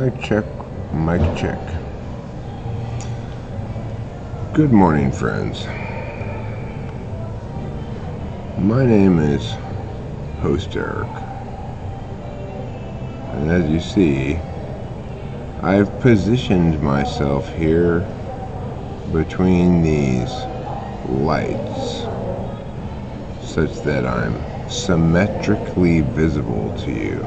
Mic check, mic check. Good morning, friends. My name is Host Eric, and as you see, I've positioned myself here between these lights such that I'm symmetrically visible to you.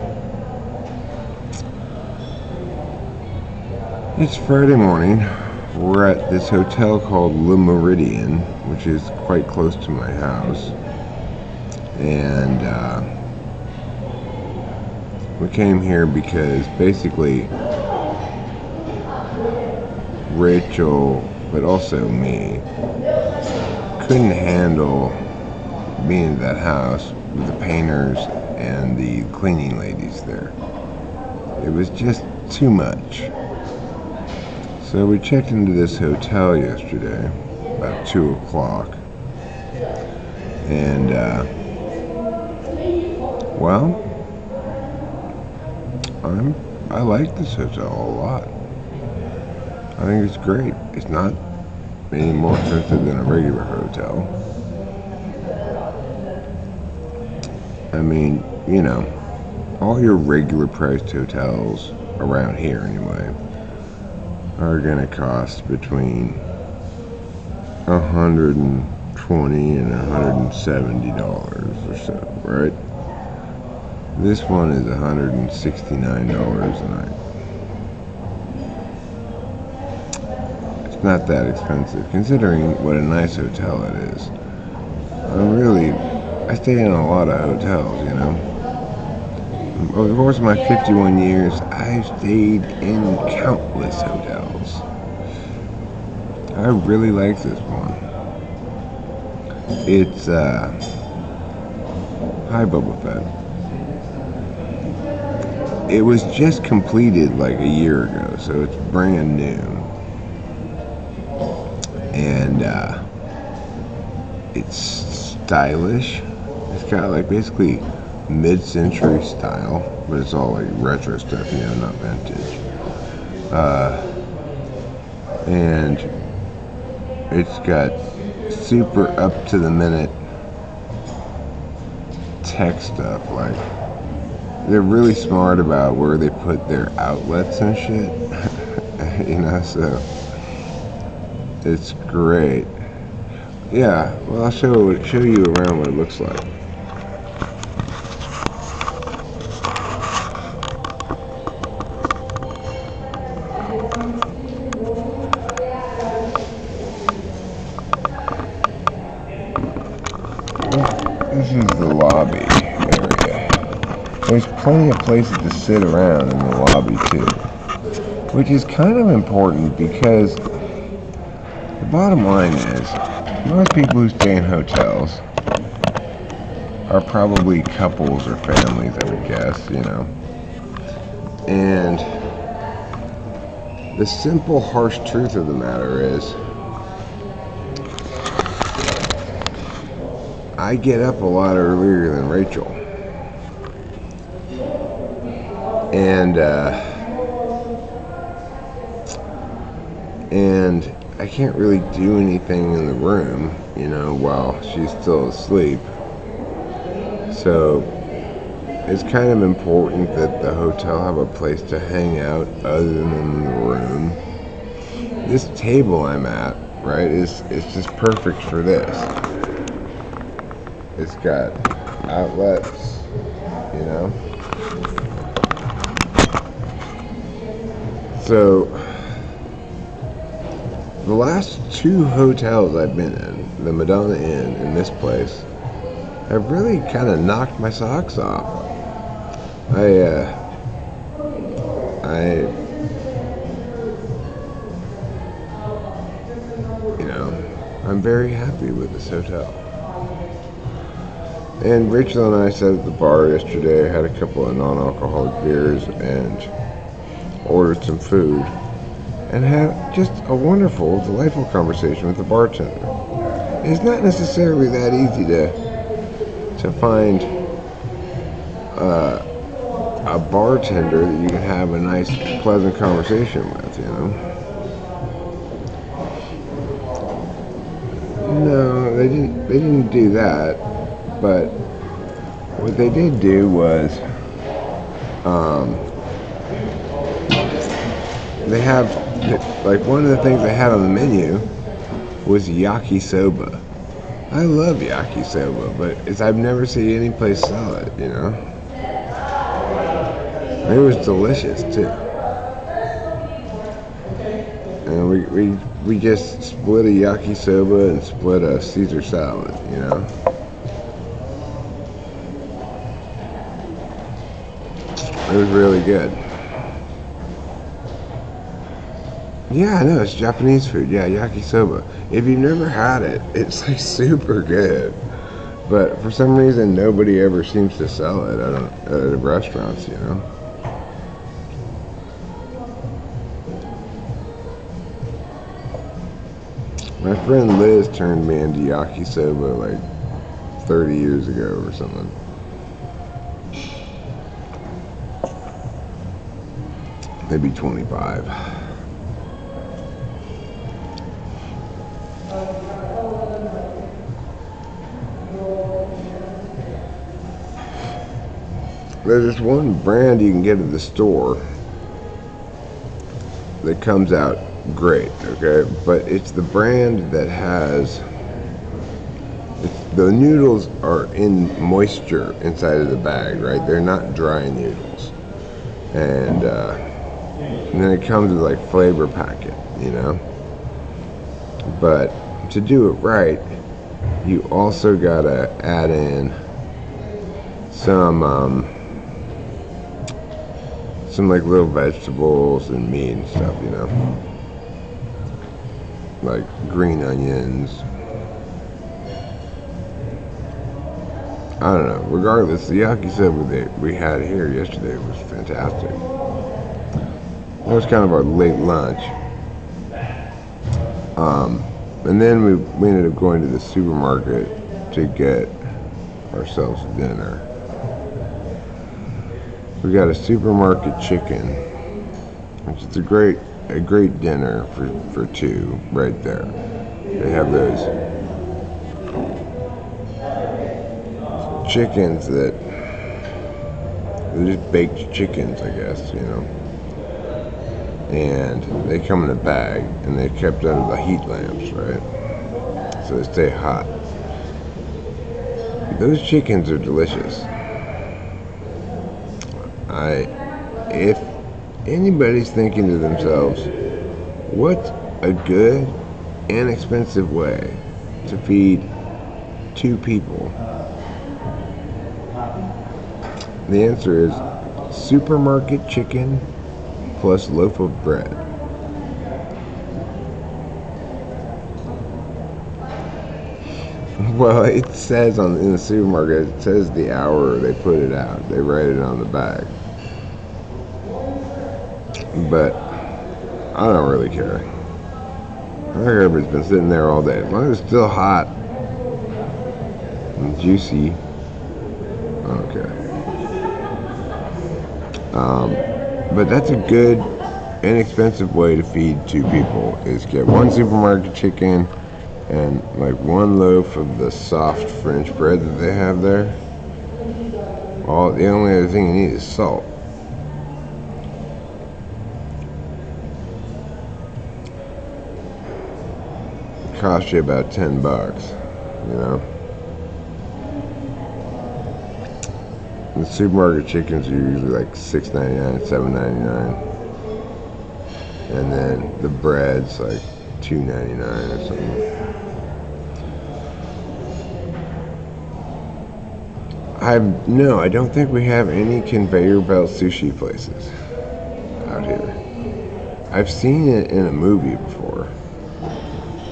It's Friday morning. We're at this hotel called Le Meridian, which is quite close to my house. And we came here because basically Rachel, but also me, couldn't handle being at that house with the painters and the cleaning ladies there. It was just too much. So we checked into this hotel yesterday, about 2 o'clock, and, well, I like this hotel a lot. I think it's great. It's not any more expensive than a regular hotel. I mean, you know, all your regular priced hotels around here anyway are gonna cost between $120 and $170 or so, right? This one is $169 a night. It's not that expensive considering what a nice hotel it is. I stay in a lot of hotels, you know. Over the course of my 51 years, I've stayed in countless hotels. I really like this one. It's Hi Boba Fett. It was just completed like a year ago, so it's brand new. And it's stylish. It's got like basically mid-century style, but it's all like retro stuff, you know, not vintage. And it's got super up to the minute tech stuff. Like, they're really smart about where they put their outlets and shit. You know, so it's great. Yeah, well, I'll show you around what it looks like. This is the lobby area. There's plenty of places to sit around in the lobby too, which is kind of important because the bottom line is most people who stay in hotels are probably couples or families, I would guess, you know. And the simple, harsh truth of the matter is I get up a lot earlier than Rachel. And I can't really do anything in the room, you know, while she's still asleep. So it's kind of important that the hotel have a place to hang out other than the room. This table I'm at, right, is just perfect for this. It's got outlets, you know. So the last 2 hotels I've been in, the Madonna Inn and this place, have really kind of knocked my socks off. You know, I'm very happy with this hotel. And Rachel and I sat at the bar yesterday, had a couple of non-alcoholic beers, and ordered some food, and had just a wonderful, delightful conversation with the bartender. It's not necessarily that easy to find a bartender that you can have a nice, pleasant conversation with, you know? No, they didn't do that, but what they did do was, they have, like, one of the things they had on the menu was yakisoba. I love yakisoba, but I've never seen any place sell it, you know? It was delicious, too. And we just split a yakisoba and split a Caesar salad, you know? It was really good. Yeah, I know, it's Japanese food. Yeah, yakisoba. If you've never had it, it's like super good. But for some reason, nobody ever seems to sell it at restaurants, you know? My friend Liz turned me into yakisoba like 30 years ago or something. Maybe 25. There's this one brand you can get at the store that comes out great, okay? But it's the brand that has, the noodles are in moisture inside of the bag, right? They're not dry noodles. And then it comes with like flavor packet, you know? But to do it right, you also gotta add in some like little vegetables and meat and stuff, you know, like green onions. I don't know. Regardless, the yakisoba that we had here yesterday was fantastic. That was kind of our late lunch. And then we ended up going to the supermarket to get ourselves dinner. We got a supermarket chicken, which is a great dinner for two right there. They have those chickens that they're just baked chickens, I guess, you know. And they come in a bag, and they're kept under the heat lamps, right? So they stay hot. Those chickens are delicious. If anybody's thinking to themselves, what's a good, inexpensive way to feed two people? The answer is supermarket chicken plus loaf of bread. Well, it says in the supermarket, it says the hour they put it out. They write it on the bag. But I don't really care. I don't care if it's been sitting there all day. As long as it's still hot and juicy, I don't care. But that's a good, inexpensive way to feed two people, is get one supermarket chicken and like one loaf of the soft French bread that they have there. The only other thing you need is salt. It costs you about $10, you know. The supermarket chickens are usually like $6.99, $7.99, and then the bread's like $2.99 or something. I don't think we have any conveyor belt sushi places out here. I've seen it in a movie before,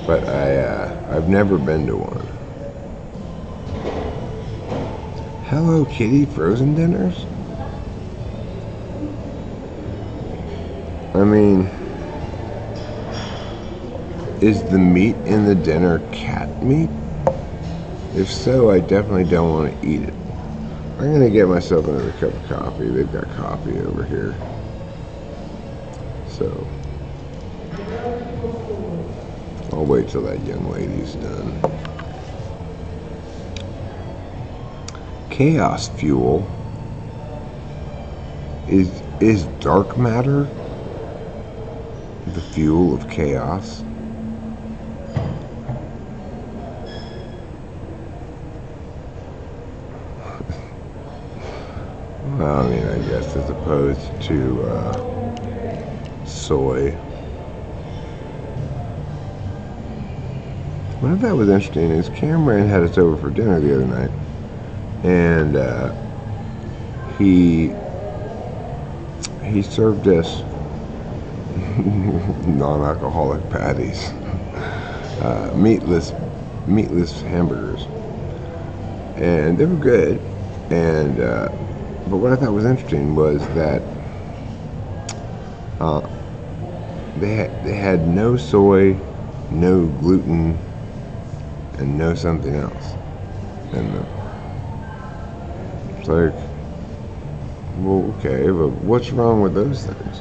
but I've never been to one. Hello Kitty frozen dinners? I mean, is the meat in the dinner cat meat? If so, I definitely don't want to eat it. I I'm gonna get myself another cup of coffee. They've got coffee over here. So I'll wait till that young lady's done. Chaos fuel is dark matter the fuel of chaos? Well, I mean, I guess as opposed to soy. What I thought was interesting is Cameron had us over for dinner the other night, and he served us non-alcoholic patties, meatless hamburgers, and they were good. And but what I thought was interesting was that they had no soy, no gluten, and no something else in them. It's like, well, okay, but what's wrong with those things?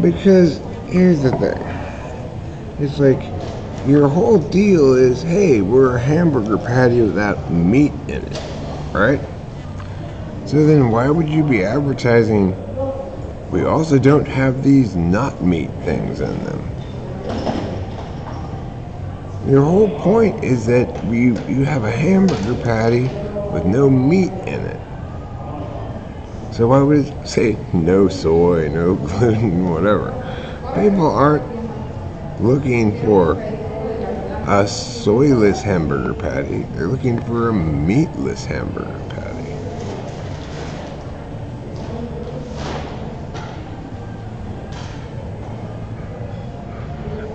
Because here's the thing, it's like your whole deal is, hey, we're a hamburger patty without meat in it, right? So then why would you be advertising, we also don't have these not meat things in them? Your whole point is that you have a hamburger patty with no meat in it. So why would it say no soy, no gluten, whatever? People aren't looking for a soyless hamburger patty. They're looking for a meatless hamburger patty.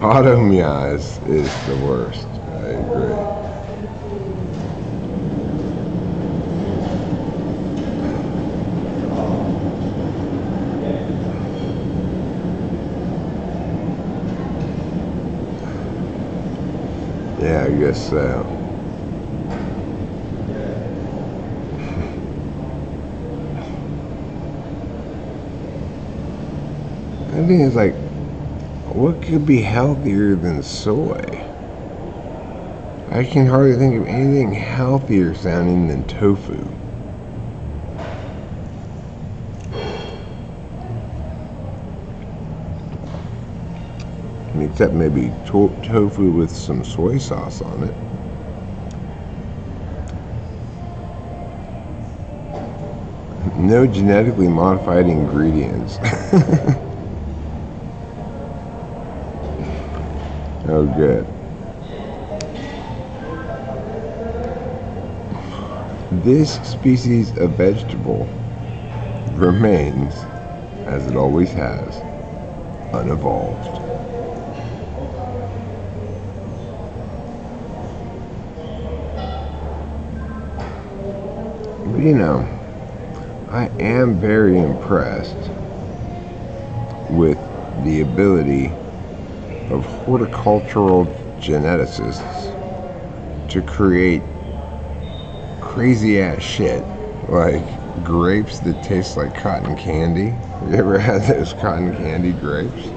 Automyaz is the worst. I agree. Yeah, I guess so. I think it's like, what could be healthier than soy? I can hardly think of anything healthier sounding than tofu. Except maybe tofu with some soy sauce on it. No genetically modified ingredients. Oh, good. This species of vegetable remains, as it always has, unevolved. But you know, I am very impressed with the ability of horticultural geneticists to create crazy ass shit like grapes that taste like cotton candy. You ever had those cotton candy grapes?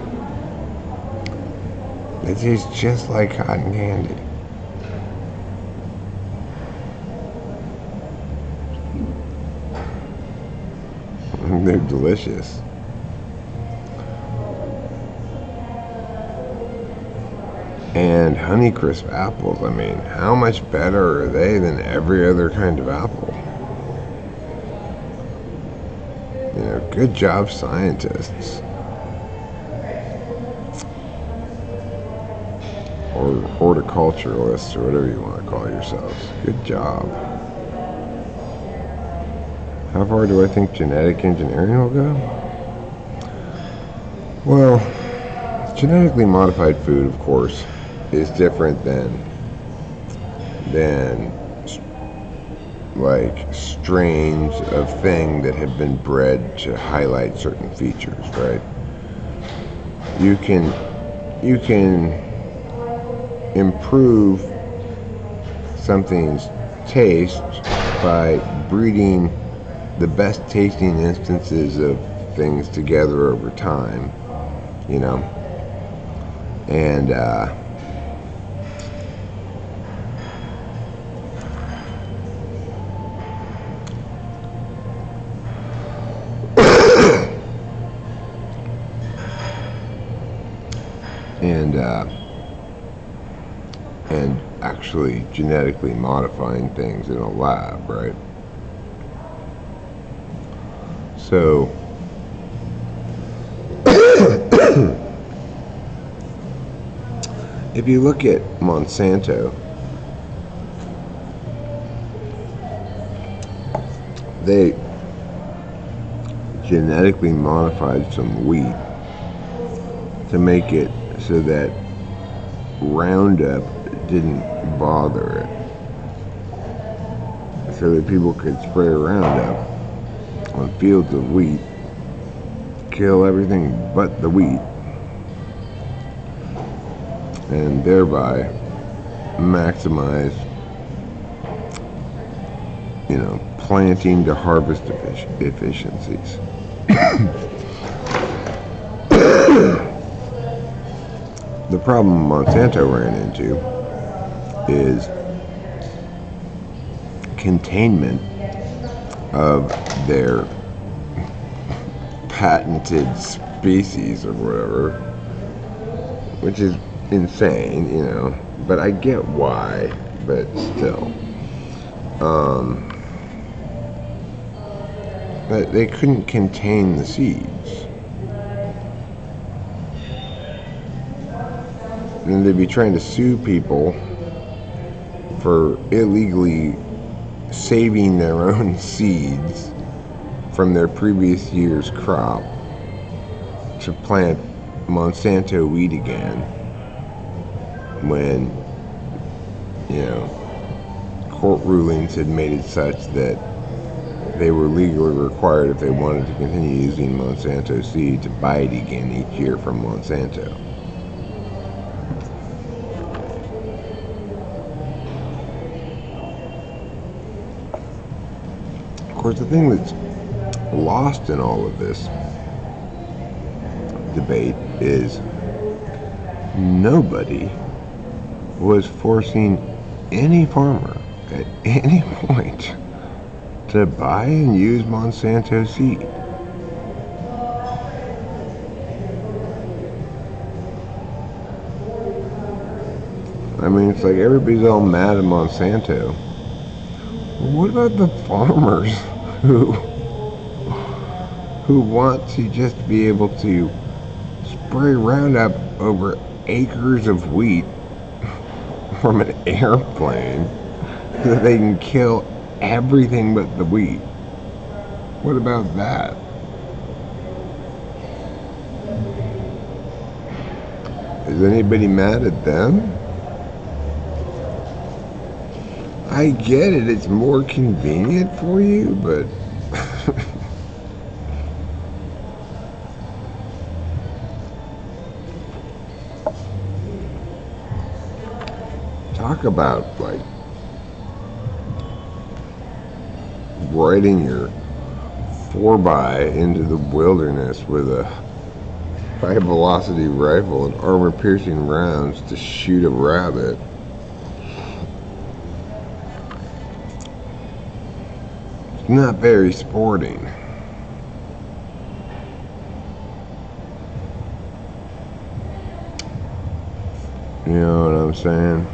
They taste just like cotton candy. They're delicious. And Honeycrisp apples, I mean, how much better are they than every other kind of apple? You know, good job, scientists. or horticulturalists, or whatever you want to call yourselves. Good job. How far do I think genetic engineering will go? Well, genetically modified food, of course, is different than like strains of thing that have been bred to highlight certain features, right? You can improve something's taste by breeding the best tasting instances of things together over time, you know, and and actually genetically modifying things in a lab, right? So if you look at Monsanto, they genetically modified some wheat to make it so that Roundup didn't bother it, so that people could spray Roundup on fields of wheat, kill everything but the wheat, and thereby maximize, you know, planting to harvest efficiencies. The problem Monsanto ran into is containment of their patented species or whatever, which is insane, you know, but I get why, but still. But they couldn't contain the seeds. And they'd be trying to sue people for illegally saving their own seeds from their previous year's crop to plant Monsanto wheat again, when, you know, court rulings had made it such that they were legally required, if they wanted to continue using Monsanto seed, to buy it again each year from Monsanto. Of course, the thing that's lost in all of this debate is nobody was forcing any farmer at any point to buy and use Monsanto seed. I mean, it's like everybody's all mad at Monsanto. What about the farmers who want to just be able to spray Roundup over acres of wheat from an airplane so that they can kill everything but the wheat? What about that? Is anybody mad at them? I get it, it's more convenient for you, but talk about, like, riding your 4x into the wilderness with a high velocity rifle and armor piercing rounds to shoot a rabbit. It's not very sporting. You know what I'm saying?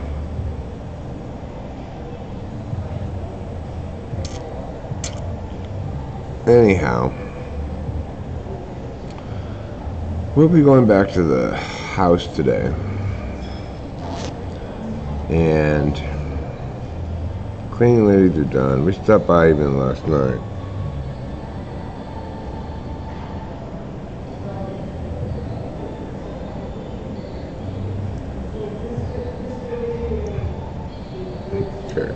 Anyhow, we'll be going back to the house today. And cleaning ladies are done. We stopped by even last night. Okay.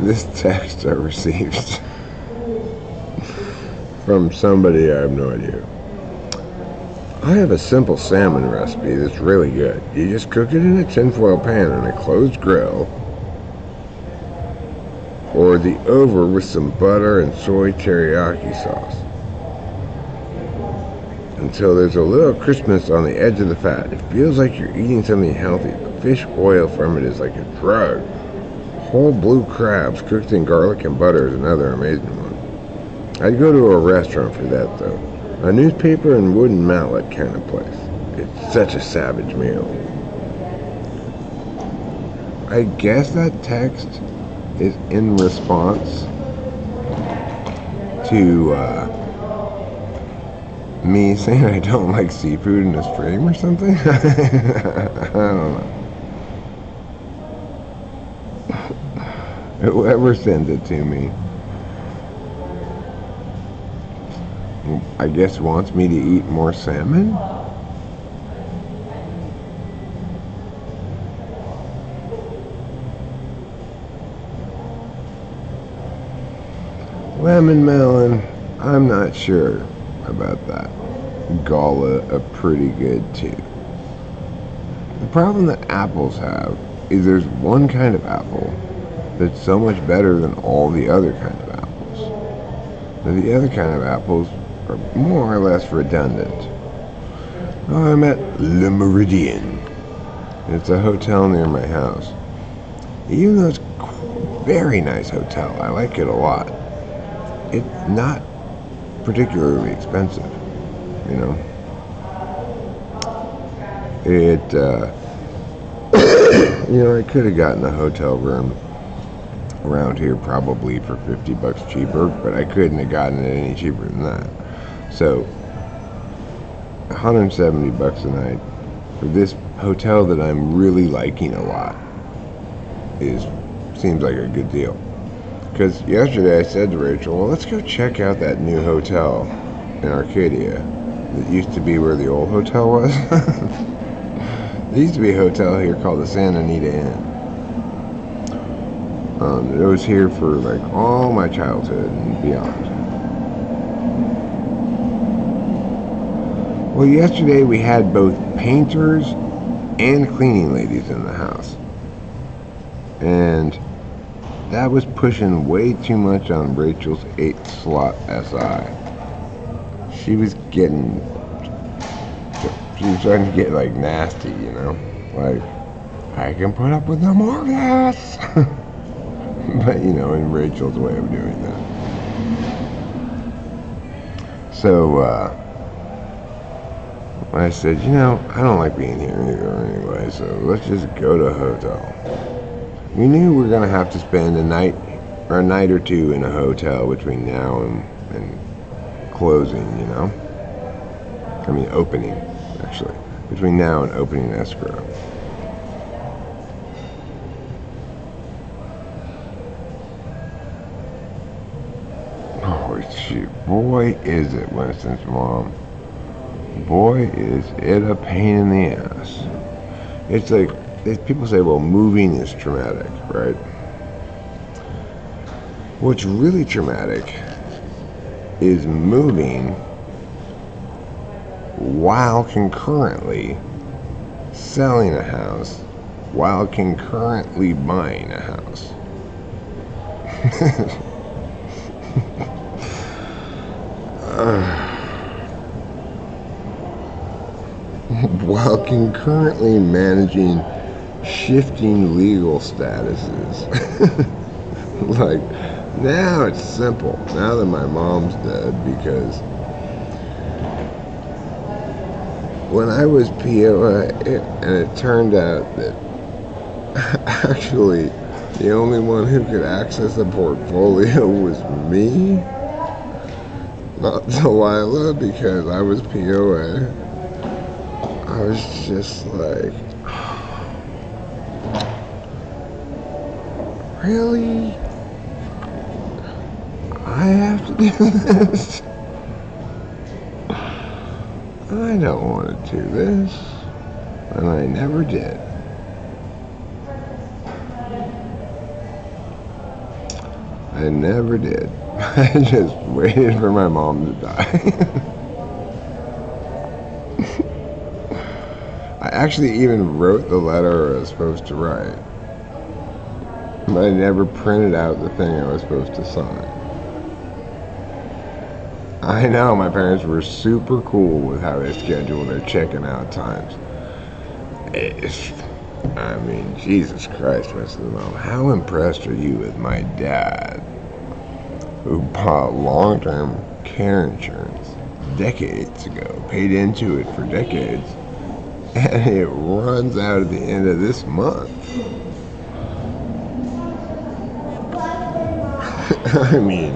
This text I received from somebody, I have no idea. I have a simple salmon recipe that's really good. You just cook it in a tinfoil pan on a closed grill, or the over with some butter and soy teriyaki sauce, until there's a little crispness on the edge of the fat. It feels like you're eating something healthy, but fish oil from it is like a drug. Whole blue crabs cooked in garlic and butter is another amazing one. I'd go to a restaurant for that, though. A newspaper and wooden mallet kind of place. It's such a savage meal. I guess that text is in response to me saying I don't like seafood in a stream or something. I don't know. Whoever sent it to me, I guess wants me to eat more salmon? Lemon melon, I'm not sure about that. Gala are pretty good too. The problem that apples have is there's one kind of apple that's so much better than all the other kind of apples. Now, the other kind of apples are more or less redundant. Oh, I'm at Le Meridien. It's a hotel near my house. Even though it's a very nice hotel, I like it a lot. It's not particularly expensive, you know. I could have gotten a hotel room around here probably for $50 cheaper, but I couldn't have gotten it any cheaper than that. So $170 a night for this hotel that I'm really liking a lot seems like a good deal. Because yesterday I said to Rachel, well, let's go check out that new hotel in Arcadia that used to be where the old hotel was. There used to be a hotel here called the Santa Anita Inn. It was here for like all my childhood and beyond. Well, yesterday we had both painters and cleaning ladies in the house. And that was pushing way too much on Rachel's 8-slot SI. She was starting to get like nasty, you know? Like, I can put up with no more of this! But, in Rachel's way of doing that. So, I said, I don't like being here either anyway, so let's just go to a hotel. We knew we were going to have to spend a night or two in a hotel between now and closing, I mean, opening, actually. Between now and opening escrow. Oh, shoot. Boy, is it, Winston's mom. Boy, is it a pain in the ass. It's like, people say, well, moving is traumatic, right? What's really traumatic is moving while concurrently selling a house, while concurrently buying a house. While concurrently managing shifting legal statuses. Like, now it's simple. Now that my mom's dead, because when I was POA, and it turned out that actually The only one who could access the portfolio was me, not Delilah, because I was POA. I was just like, really? I have to do this? I don't want to do this. And I never did. I never did. I just waited for my mom to die. I actually even wrote the letter I was supposed to write. But I never printed out the thing I was supposed to sign. I know, my parents were super cool with how they scheduled their checking out times. I mean, Jesus Christ, Mrs. Mom, how impressed are you with my dad, who bought long-term care insurance decades ago, paid into it for decades, and it runs out at the end of this month? I mean,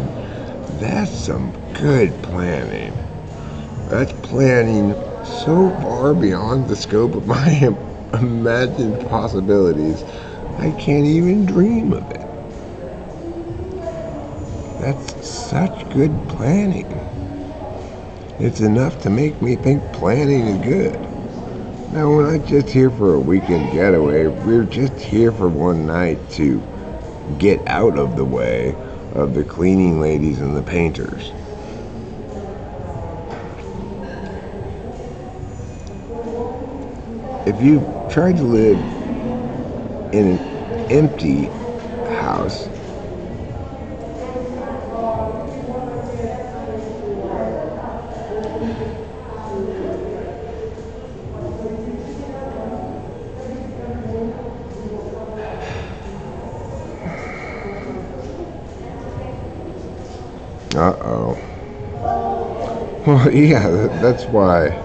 that's some good planning. That's planning so far beyond the scope of my imagined possibilities, I can't even dream of it. That's such good planning. It's enough to make me think planning is good. Now, we're not just here for a weekend getaway. We're just here for one night to get out of the way of the cleaning ladies and the painters. If you tried to live in an empty house, uh-oh. Well, yeah, that's why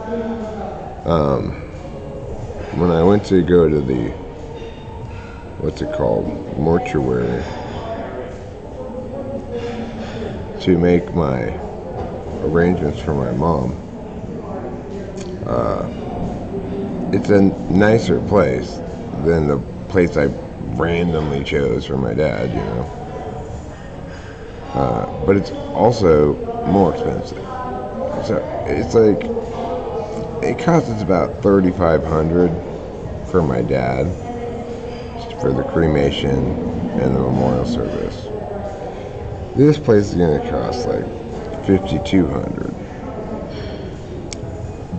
when I went to go to the, what's it called, mortuary, to make my arrangements for my mom, it's a nicer place than the place I randomly chose for my dad, you know. But it's also more expensive. So it's like, it costs about $3,500 for my dad, for the cremation and the memorial service. This place is going to cost like $5,200.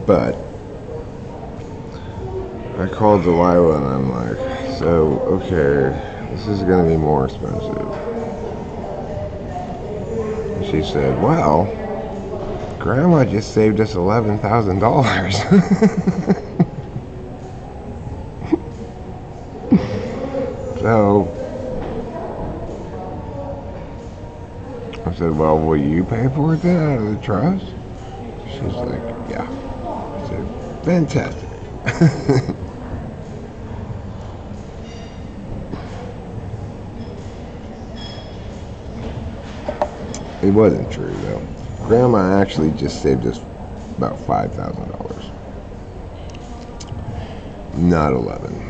But I called Delilah and I'm like, so, okay, this is going to be more expensive. And she said, well, Grandma just saved us $11,000. So, I said, well, will you pay for it then out of the trust? She's like, yeah. I said, fantastic. It wasn't true, though. Grandma actually just saved us about $5,000. Not 11.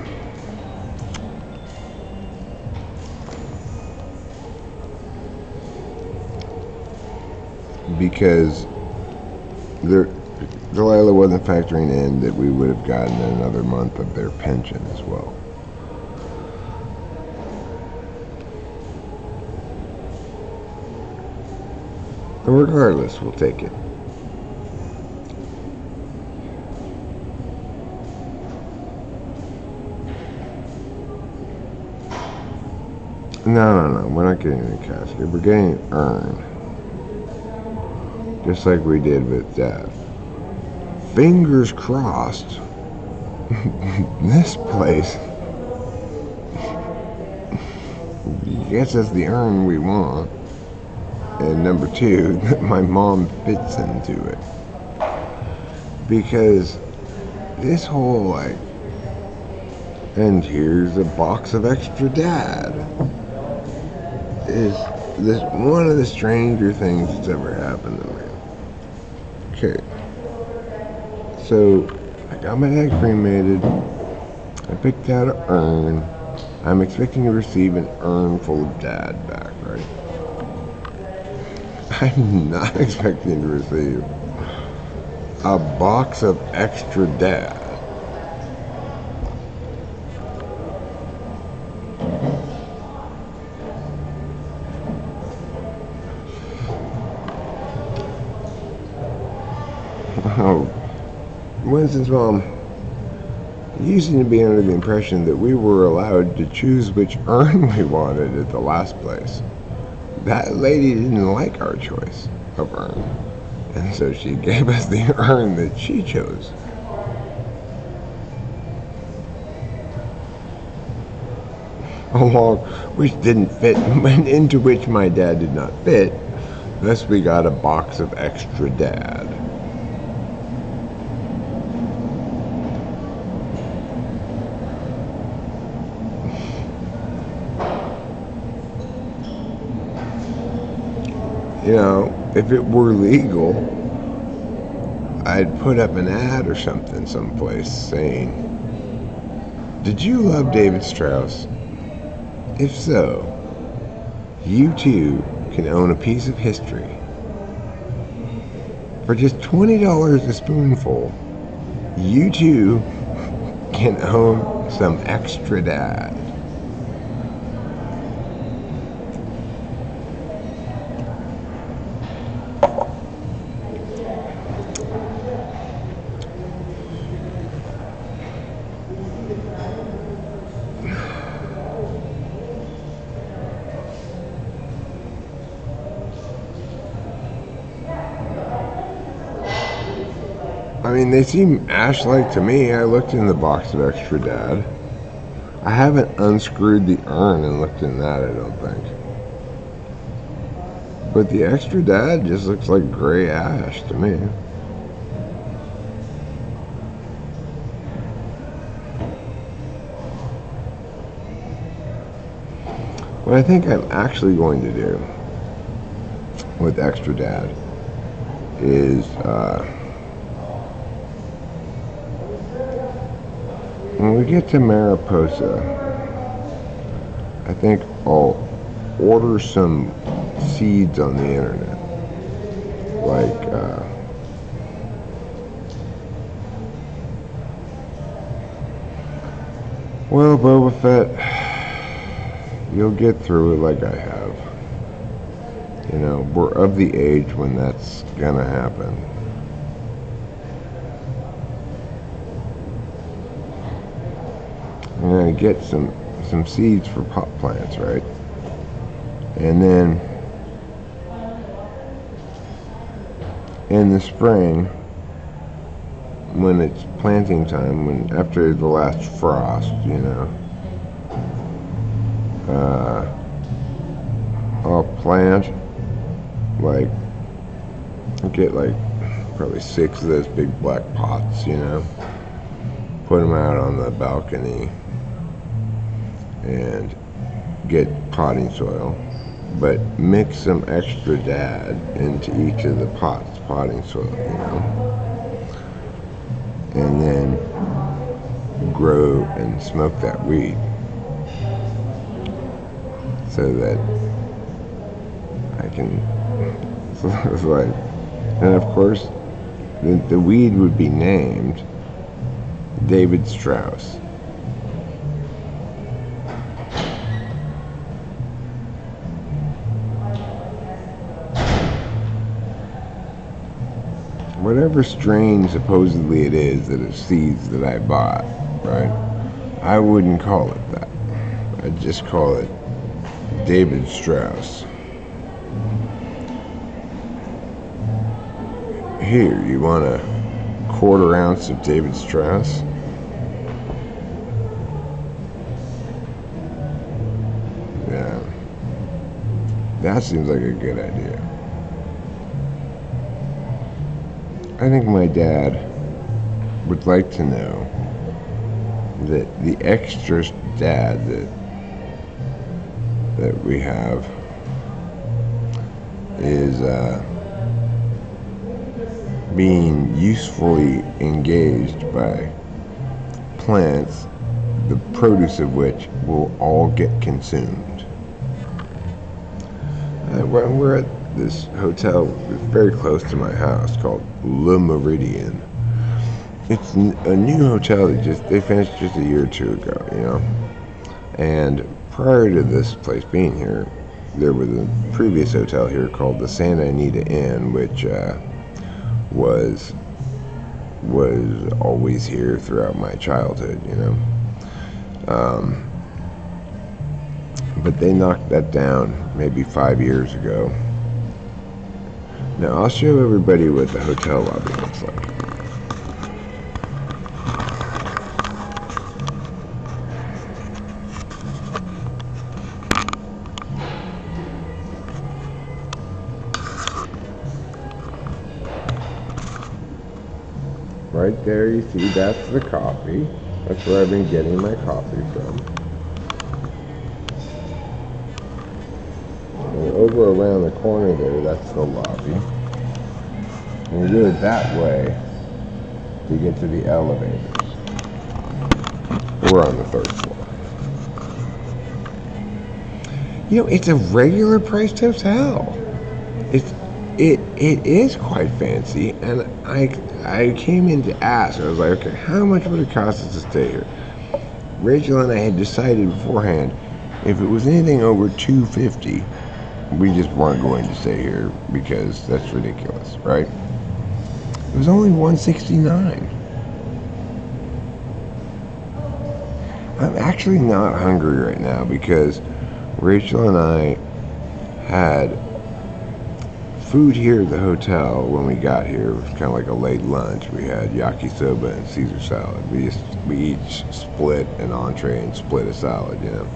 Because Delilah wasn't factoring in that we would have gotten another month of their pension as well. But regardless, we'll take it. No, we're not getting a casket. We're getting an urn. Just like we did with Dad. Fingers crossed, this place gets us the urn we want. And number two, that my mom fits into it. Because this whole, like, And here's a box of extra dad. Is this one of the stranger things that's ever happened to me? Okay, so I got my dad cremated. I picked out an urn. I'm expecting to receive an urn full of dad back, right? I'm not expecting to receive a box of extra dad. Oh, Winston's mom, you seem to be under the impression that we were allowed to choose which urn we wanted at the last place. That lady didn't like our choice of urn, and so she gave us the urn that she chose. Along which didn't fit, into which my dad did not fit. Thus we got a box of extra dad. You know, if it were legal, I'd put up an ad or something someplace saying, "Did you love David Strauss? If so, you too can own a piece of history. For just $20 a spoonful, you too can own some extra dad." I mean, they seem ash-like to me. I looked in the box of extra dad. I haven't unscrewed the urn and looked in that, I don't think. But the extra dad just looks like gray ash to me. What I think I'm actually going to do with extra dad is when we get to Mariposa, I think I'll order some seeds on the internet. Like, well, Boba Fett, you'll get through it like I have. You know, we're of the age when that's gonna happen. I'm gonna get some seeds for pot plants, right? And then in the spring, when it's planting time, when after the last frost, you know, I'll plant like, get like probably 6 of those big black pots, you know, put them out on the balcony and get potting soil, but mix some extra dad into each of the pots potting soil, you know, and then grow and smoke that weed so that I can, it's like, and of course the weed would be named David Strauss. Whatever strain supposedly it is that of seeds that I bought, right? I wouldn't call it that. I'd just call it David Strauss. Here, you want a 1/4 ounce of David Strauss? Yeah. That seems like a good idea. I think my dad would like to know the extra dad that we have is being usefully engaged by plants, the produce of which will all get consumed. We're at this hotel very close to my house called Le Méridien. It's a new hotel that they finished just a year or two ago, you know. And prior to this place being here, there was a previous hotel here called the Santa Anita Inn, which was always here throughout my childhood, you know. But they knocked that down maybe 5 years ago. Now I'll show everybody what the hotel lobby looks like. Right there, you see, that's the coffee. That's where I've been getting my coffee from. And over around the corner there, that's the lobby. And you go that way to get to the elevators. We're on the 3rd floor. You know, it's a regular priced hotel. It is quite fancy, and I came in to ask. I was like, okay, how much would it cost us to stay here? Rachel and I had decided beforehand, if it was anything over $250, we just weren't going to stay here because that's ridiculous, right? It was only $169. I'm actually not hungry right now because Rachel and I had food here at the hotel when we got here. It was kind of like a late lunch. We had yakisoba and Caesar salad. We each split an entree and split a salad, you know.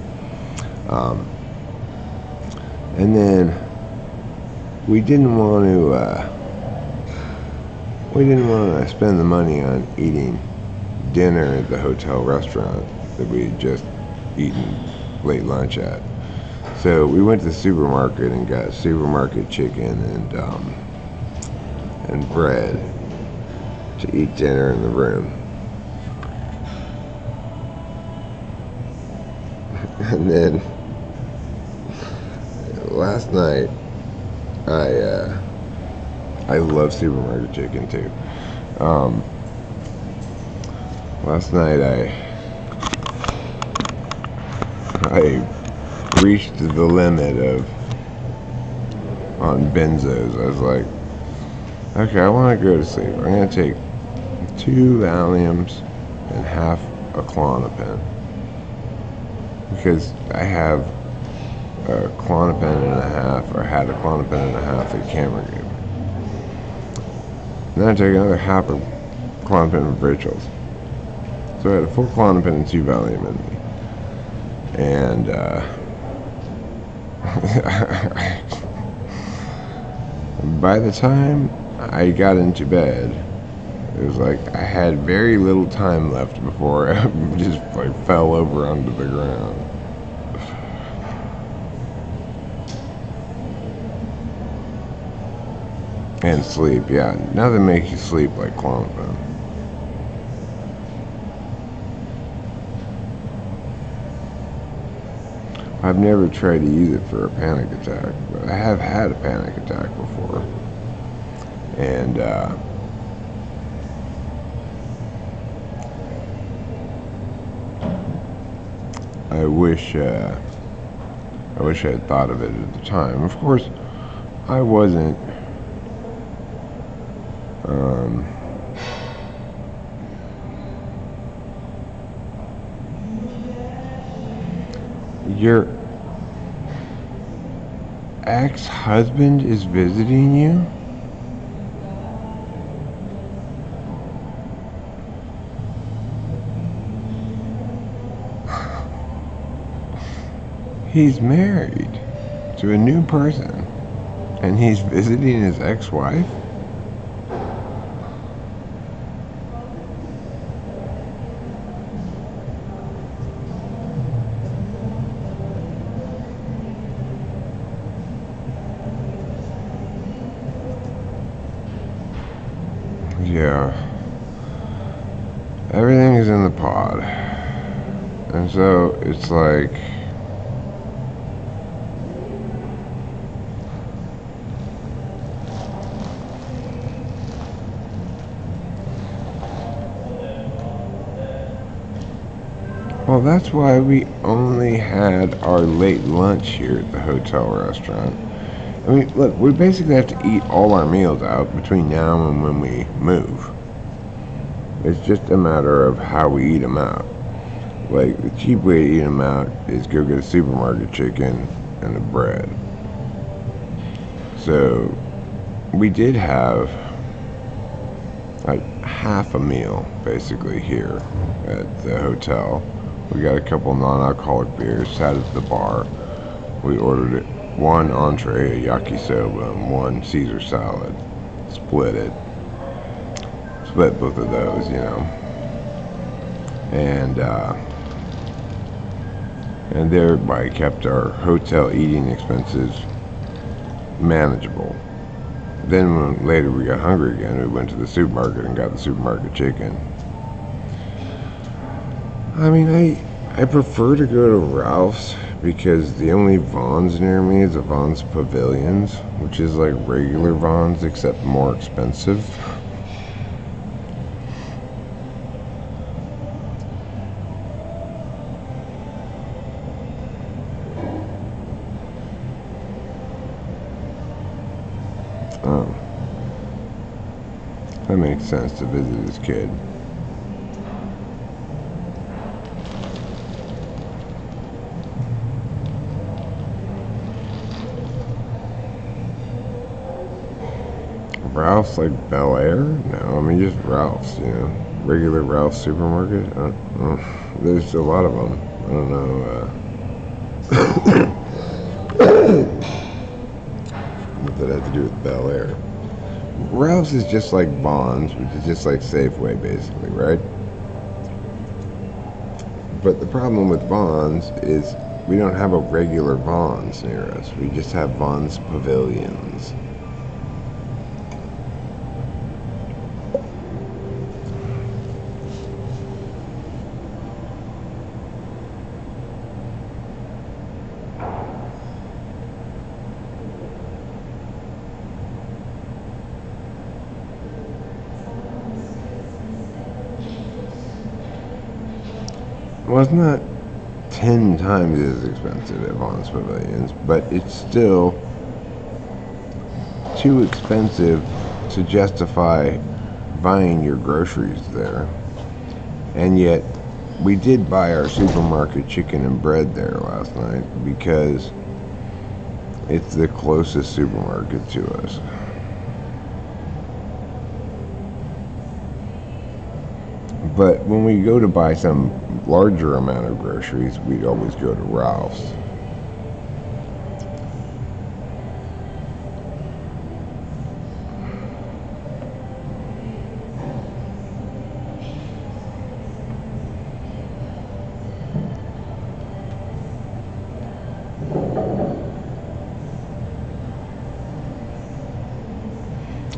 And then we didn't want to spend the money on eating dinner at the hotel restaurant that we had just eaten late lunch at. So we went to the supermarket and got supermarket chicken and bread to eat dinner in the room. And then last night, I love supermarket chicken too. Last night I reached the limit on benzos. I was like, okay, I want to go to sleep. I'm going to take 2 Valiums and half a Klonopin because I have a Klonopin and a half, or had a Klonopin and a half that Cameron gave me. And then I took another half of Klonopin with Rachel's. So I had a full Klonopin and 2 Valium in me. And by the time I got into bed, it was like I had very little time left before I just like fell over onto the ground. And sleep, yeah. Nothing makes you sleep like Klonopin. I've never tried to use it for a panic attack, but I have had a panic attack before. And I wish I had thought of it at the time. Of course, I wasn't your ex-husband is visiting you? He's married to a new person, and he's visiting his ex-wife? yeah, everything is in the pod. And so it's like, well, that's why we only had our late lunch here at the hotel restaurant. I mean, look, we basically have to eat all our meals out between now and when we move. It's just a matter of how we eat them out. Like, the cheap way to eat them out is go get a supermarket chicken and the bread. So, we did have like half a meal basically here at the hotel. We got a couple non-alcoholic beers, sat at the bar. We ordered it, one entree, a yakisoba, and one Caesar salad. Split both of those, you know. And thereby kept our hotel eating expenses manageable. Then when later we got hungry again, we went to the supermarket and got the supermarket chicken. I mean, I prefer to go to Ralph's because the only Vons near me is a Vons Pavilions, which is like regular Vons except more expensive. That makes sense to visit his kid. Ralph's like Bel Air? No, I mean just Ralph's, you know. Regular Ralph's supermarket. There's a lot of them. I don't know. What did that have to do with Bel Air? Ralph's is just like Vons, which is just like Safeway, basically, right? But the problem with Vons is we don't have a regular Vons near us. We just have Vons Pavilions. Well, it's not 10 times as expensive at Vons Pavilions, but it's still too expensive to justify buying your groceries there. And yet, we did buy our supermarket chicken and bread there last night because it's the closest supermarket to us. But when we go to buy some larger amount of groceries, we'd always go to Ralph's.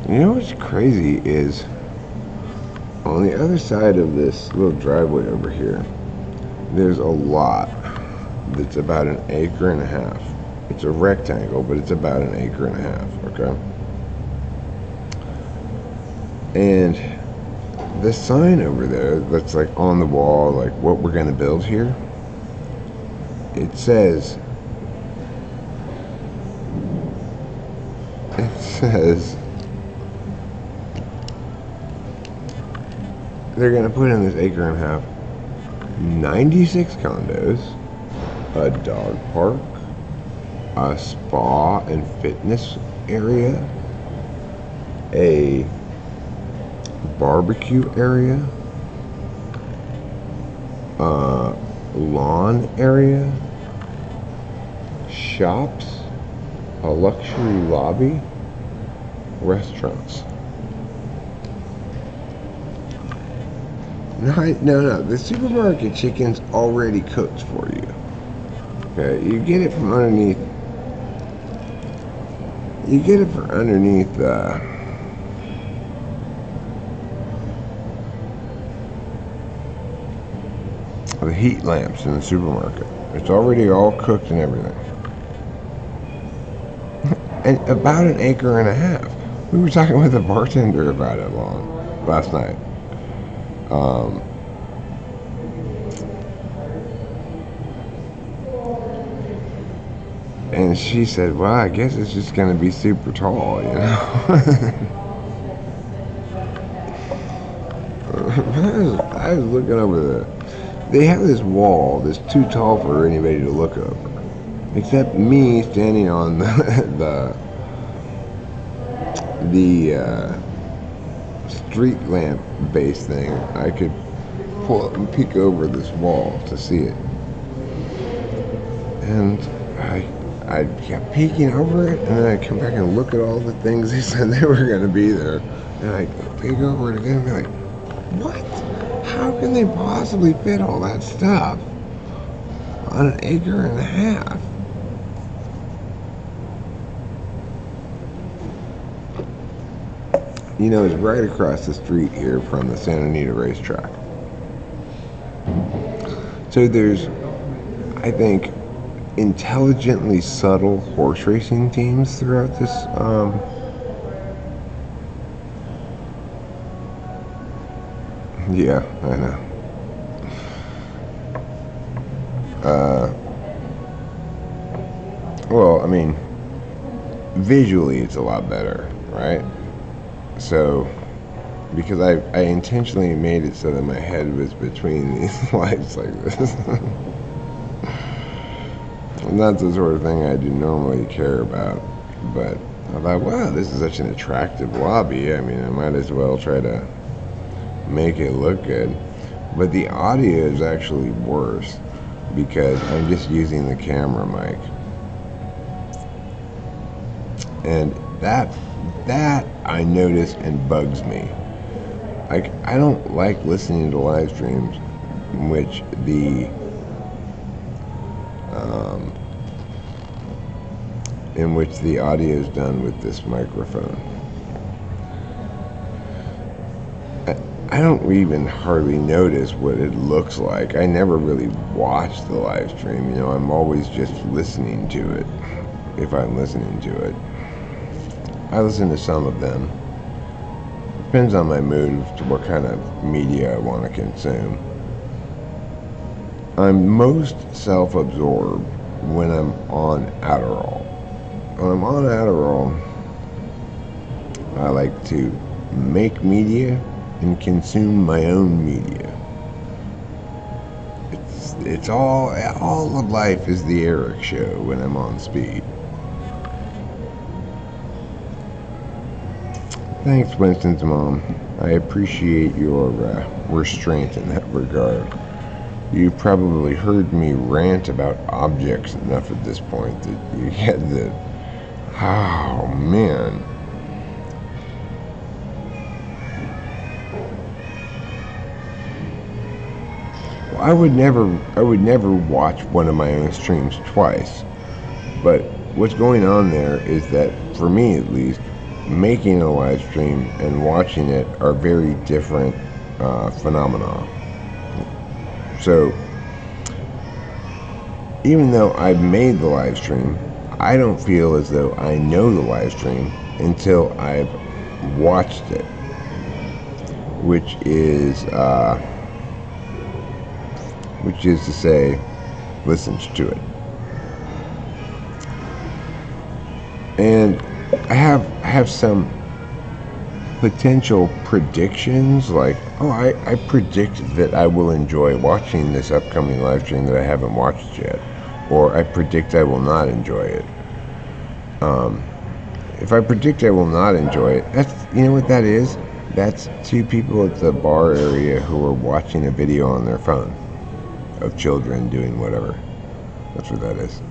You know what's crazy is on the other side of this little driveway over here, there's a lot that's about 1.5 acres. It's a rectangle, but it's about 1.5 acres, okay? And the sign over there that's like on the wall, like what we're gonna build here, it says they're gonna put in this 1.5 acres 96 condos, a dog park, a spa and fitness area, a barbecue area, a lawn area, shops, a luxury lobby, restaurants. No. The supermarket chicken's already cooked for you. Okay, you get it from underneath. You get it from underneath the heat lamps in the supermarket. It's already all cooked and everything. And about an acre and a half. We were talking with the bartender about it last night. And she said, well, I guess it's just going to be super tall, you know? I was looking over they have this wall that's too tall for anybody to look over. Except me standing on the street lamp base thing. I could pull up and peek over this wall to see it. And I kept peeking over it, and then I come back and look at all the things they said they were going to be there. And I peek over it again and be like, what? How can they possibly fit all that stuff on an acre and a half? You know, it's right across the street here from the Santa Anita racetrack. So there's, I think, intelligently subtle horse racing teams throughout this yeah, I know. Well, I mean, visually it's a lot better, right? So, because I intentionally made it so that my head was between these lights like this. And that's the sort of thing I do normally care about. But I thought, wow, this is such an attractive lobby. I mean, I might as well try to make it look good. But the audio is actually worse because I'm just using the camera mic. And that I notice and bugs me. Like, I don't like listening to live streams in which the audio is done with this microphone. I don't even hardly notice what it looks like. I never really watch the live stream. You know, I'm always just listening to it, if I'm listening to it. I listen to some of them. Depends on my mood to what kind of media I want to consume. I'm most self-absorbed when I'm on Adderall. When I'm on Adderall, I like to make media and consume my own media. It's all of life is the Eric show when I'm on speed. Thanks, Winston's mom. I appreciate your restraint in that regard. You probably heard me rant about objects enough at this point that you get the... Oh, man. Well, I would never watch one of my own streams twice. But what's going on there is that, for me at least, making a live stream and watching it are very different phenomena. So, even though I've made the live stream, I don't feel as though I know the live stream until I've watched it, which is to say, listened to it. And I have some potential predictions, like, oh, I predict that I will enjoy watching this upcoming live stream that I haven't watched yet, or I predict I will not enjoy it. If I predict I will not enjoy it, that's, you know what that is? That's two people at the bar area who are watching a video on their phone of children doing whatever. That's what that is.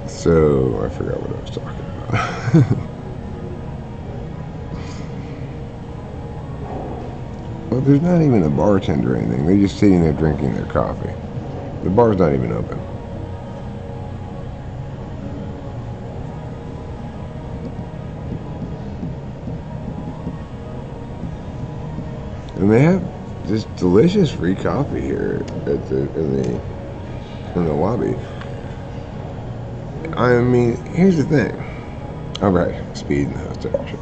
So, I forgot what I was talking about. Well, there's not even a bartender or anything. They're just sitting there drinking their coffee. The bar's not even open. And they have this delicious free coffee here at in the lobby. I mean, here's the thing. All right, speed in the hotel show.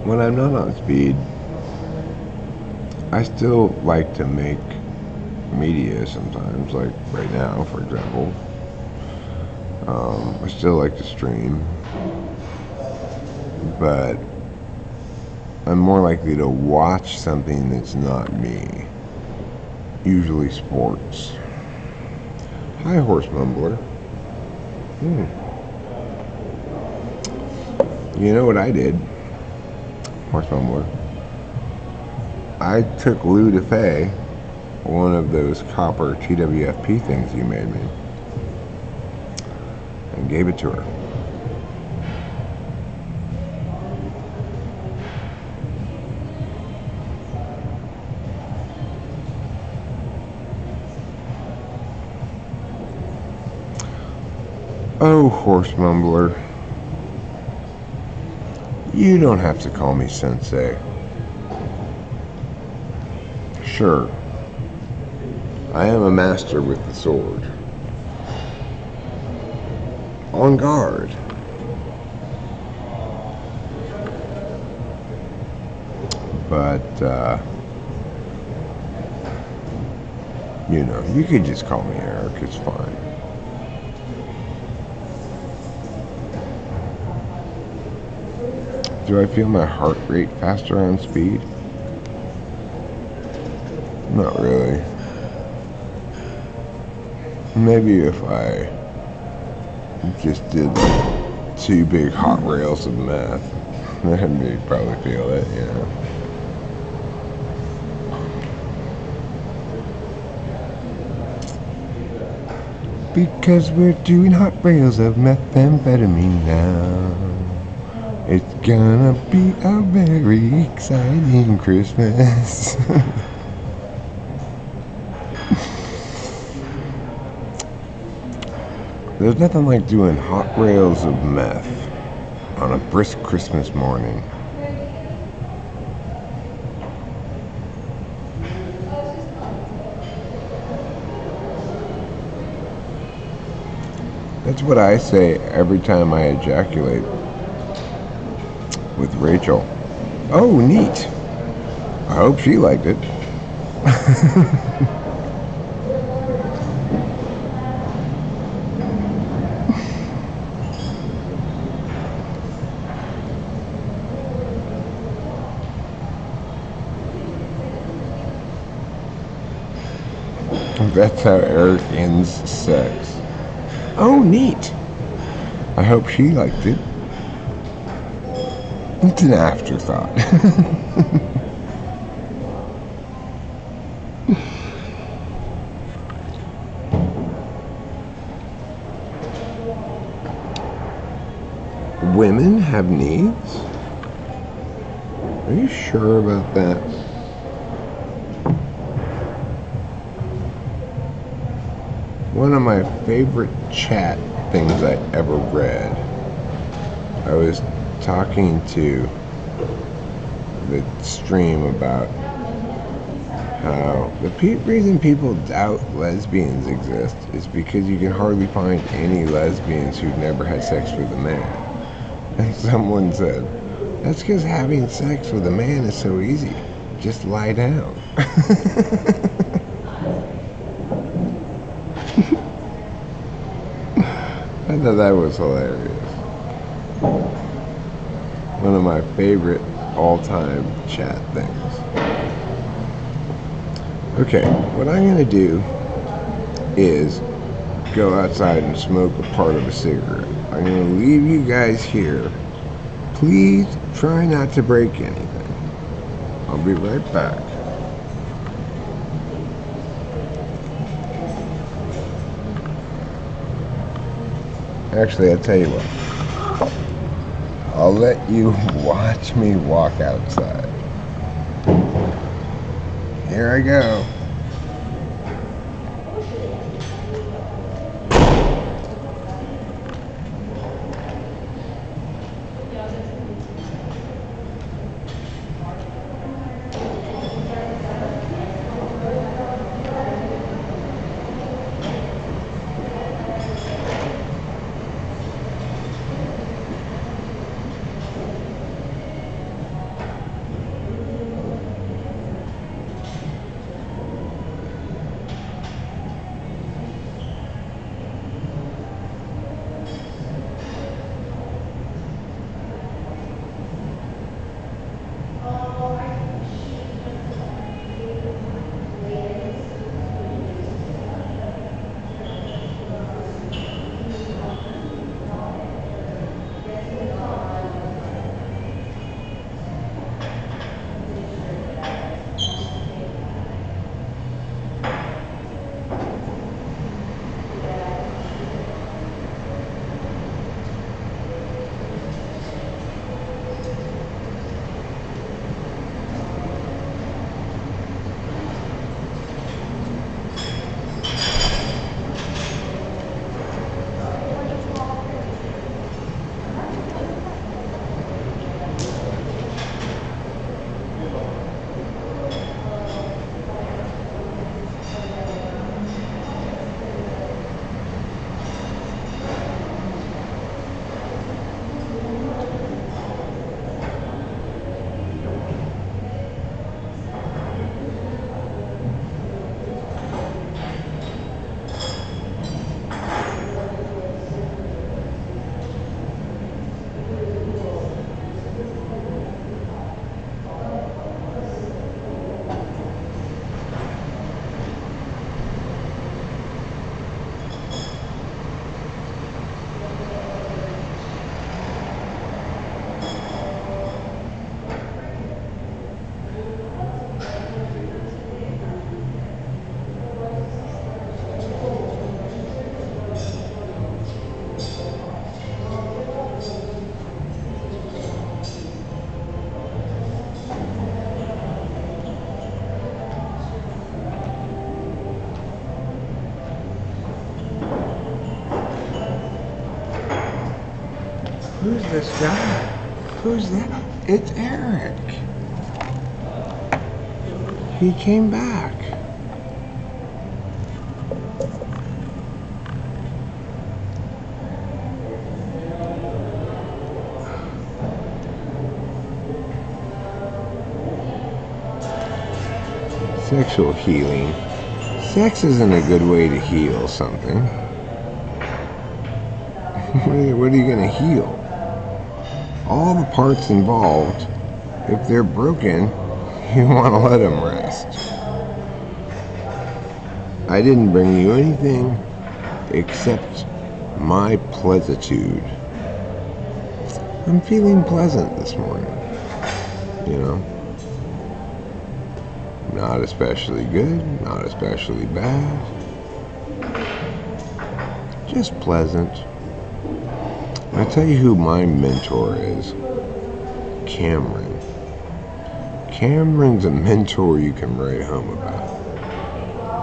When I'm not on speed, I still like to make media sometimes, like right now, for example. I still like to stream, but I'm more likely to watch something that's not me, usually sports. Hi, Horse Mumbler. You know what I did, Horse Mumbler? I took Lou DeFay, one of those copper TWFP things you made me, and gave it to her. Oh, Horse Mumbler, you don't have to call me Sensei. Sure, I am a master with the sword. On guard. But, you know, you could just call me Eric, it's fine. Do I feel my heart rate faster on speed? Not really. Maybe if I just did 2 big hot rails of meth, then you'd probably feel it, you know. Because we're doing hot rails of methamphetamine now. It's gonna be a very exciting Christmas. There's nothing like doing hot rails of meth on a brisk Christmas morning. That's what I say every time I ejaculate with Rachel. Oh, neat. I hope she liked it. That's how Eric ends sex. Oh, neat. I hope she liked it. It's an afterthought. Women have needs? Are you sure about that? One of my favorite chat things I ever read, I was talking to the stream about how the reason people doubt lesbians exist is because you can hardly find any lesbians who've never had sex with a man. And someone said, that's because having sex with a man is so easy. Just lie down. I thought that was hilarious. One of my favorite all-time chat things. Okay, what I'm going to do is go outside and smoke a part of a cigarette. I'm going to leave you guys here. Please try not to break anything. I'll be right back. Actually, I'll tell you what. I'll let you watch me walk outside. Here I go. Who's this guy? Who's that? It's Eric. He came back. Sexual healing. Sex isn't a good way to heal something. What are you going to heal? All the parts involved, if they're broken, you want to let them rest. I didn't bring you anything except my pleasitude. I'm feeling pleasant this morning, you know. Not especially good, not especially bad. Just pleasant. I'll tell you who my mentor is. Cameron. Cameron's a mentor you can write home about.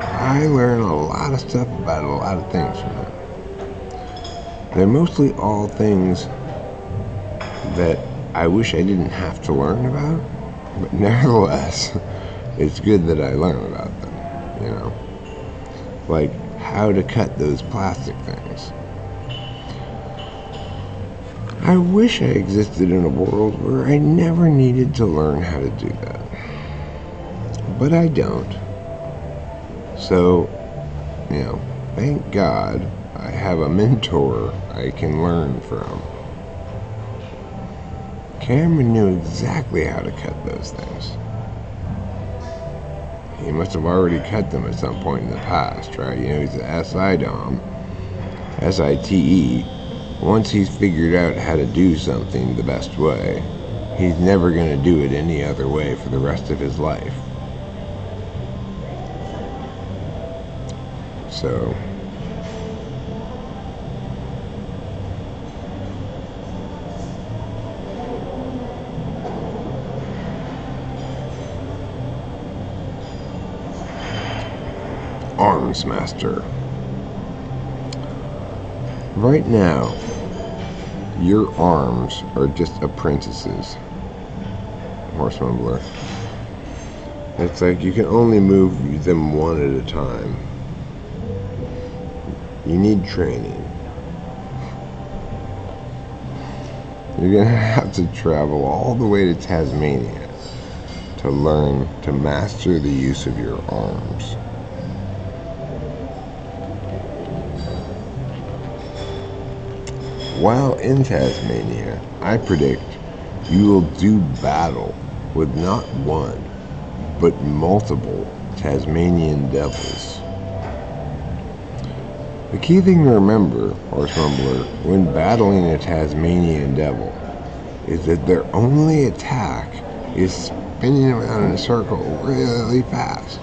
I learn a lot of stuff about a lot of things from him. They're mostly all things that I wish I didn't have to learn about, but nevertheless, it's good that I learn about them, you know? Like how to cut those plastic things. I wish I existed in a world where I never needed to learn how to do that. But I don't. So, you know, thank God I have a mentor I can learn from. Cameron knew exactly how to cut those things. He must have already cut them at some point in the past, right? You know, he's an SI Dom, SITE. Once he's figured out how to do something the best way, he's never going to do it any other way for the rest of his life. So, Arms Master. Right now, your arms are just apprentices. Horse mumbler. It's like you can only move them one at a time. You need training. You're gonna have to travel all the way to Tasmania to learn to master the use of your arms. While in Tasmania, I predict you will do battle with not one, but multiple Tasmanian devils. The key thing to remember, Horse Mumbler, when battling a Tasmanian devil, is that their only attack is spinning around in a circle really fast.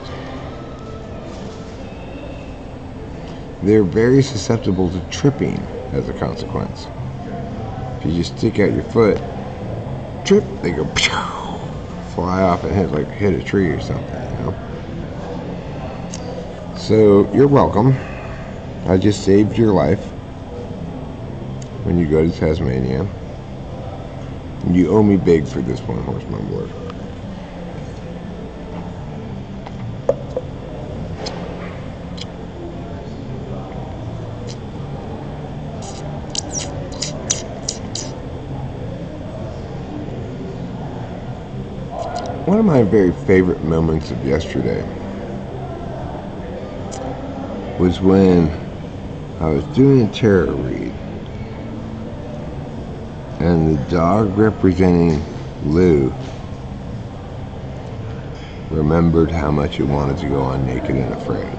They're very susceptible to tripping as a consequence. If you just stick out your foot, trip, they go fly off and hit a tree or something, you know. So you're welcome. I just saved your life when you go to Tasmania. You owe me big for this one, Horse Mumbler. One of my very favorite moments of yesterday was when I was doing a tarot read, and the dog representing Lou remembered how much it wanted to go on Naked and Afraid.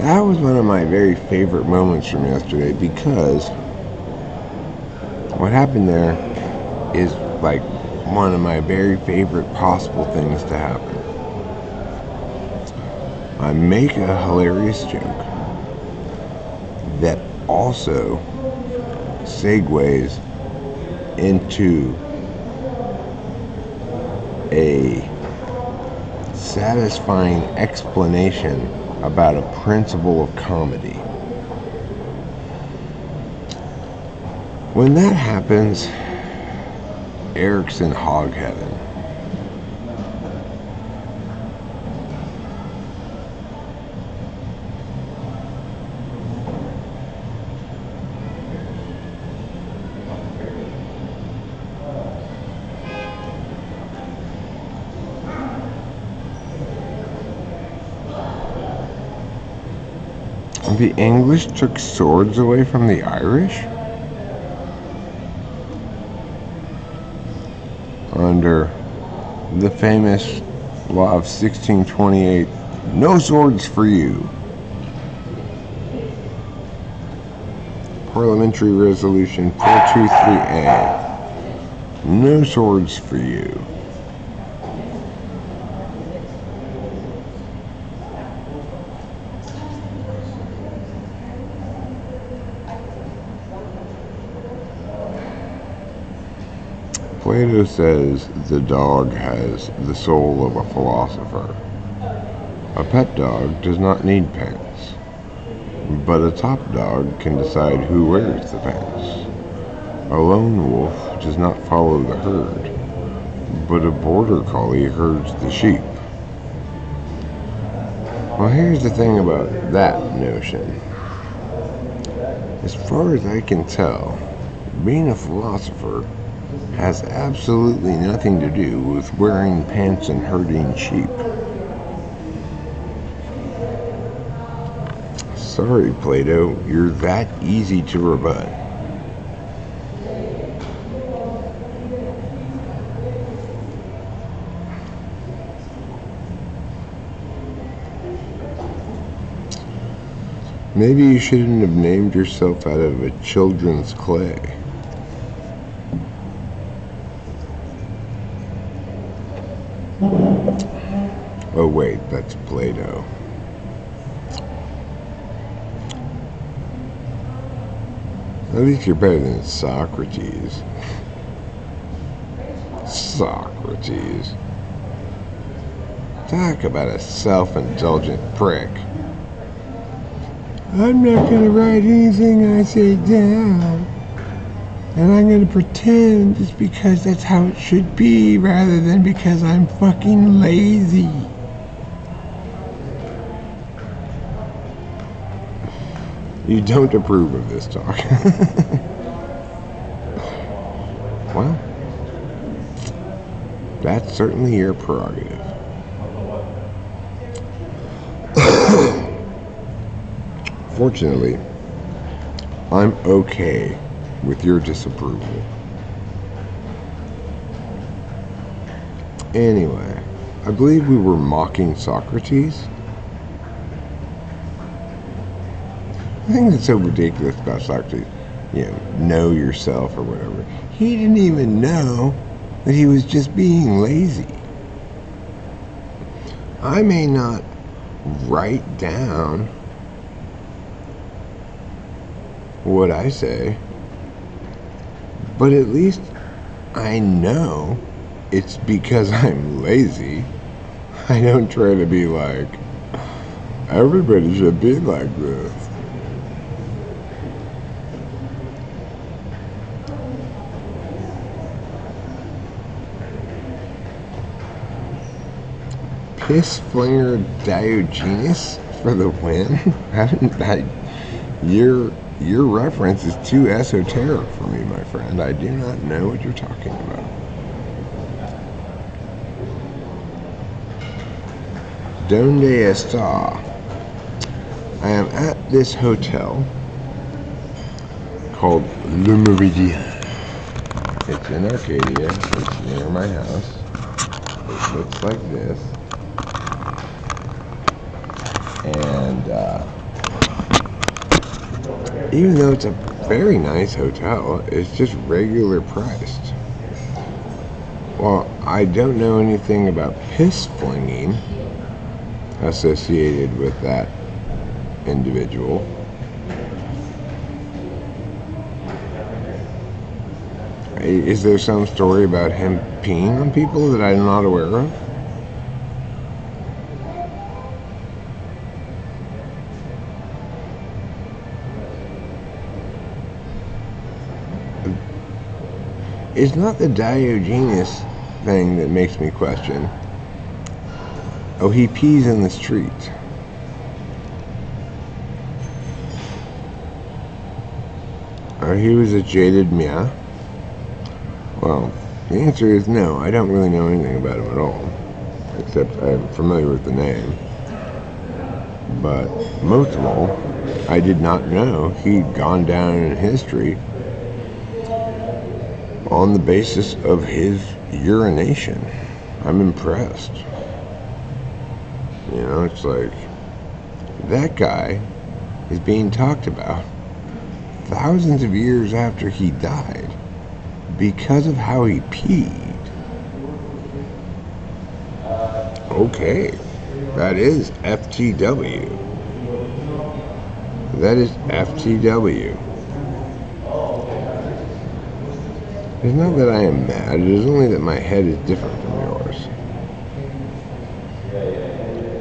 That was one of my very favorite moments from yesterday, because what happened there is like one of my very favorite possible things to happen. I make a hilarious joke that also segues into a satisfying explanation about a principle of comedy. When that happens, Eric's in hog heaven. The English took swords away from the Irish? Under the famous law of 1628, no swords for you. Parliamentary Resolution 423A, no swords for you. Plato says the dog has the soul of a philosopher. A pet dog does not need pants, but a top dog can decide who wears the pants. A lone wolf does not follow the herd, but a border collie herds the sheep. Well, here's the thing about that notion. As far as I can tell, being a philosopher has absolutely nothing to do with wearing pants and herding sheep. Sorry, Plato, you're that easy to rebut. Maybe you shouldn't have named yourself out of a children's clay. Oh wait, that's Plato. At least you're better than Socrates. Socrates. Talk about a self-indulgent prick. I'm not gonna write anything I say down. And I'm gonna pretend just because that's how it should be rather than because I'm fucking lazy. You don't approve of this talk. Well, that's certainly your prerogative. Fortunately, I'm okay with your disapproval. Anyway, I believe we were mocking Socrates. I think that's so ridiculous about Socrates. Know yourself or whatever. He didn't even know that he was just being lazy. I may not write down what I say, but at least I know it's because I'm lazy. I don't try to be like, everybody should be like this. Piss Flinger Diogenes for the win? Your reference is too esoteric for me, my friend. I do not know what you're talking about. Donde está? I am at this hotel called Le Méridien. It's in Arcadia. It's near my house. It looks like this. And even though it's a very nice hotel, it's just regular priced. Well, I don't know anything about piss flinging associated with that individual. Is there some story about him peeing on people that I'm not aware of? It's not the Diogenes thing that makes me question. Oh, he pees in the street. Oh, he was a jaded Mia. Well, the answer is no. I don't really know anything about him at all, except I'm familiar with the name. But most of all, I did not know he'd gone down in history on the basis of his urination. I'm impressed. You know, it's like, that guy is being talked about thousands of years after he died because of how he peed. Okay, that is FTW. That is FTW. It's not that I am mad, it is only that my head is different from yours.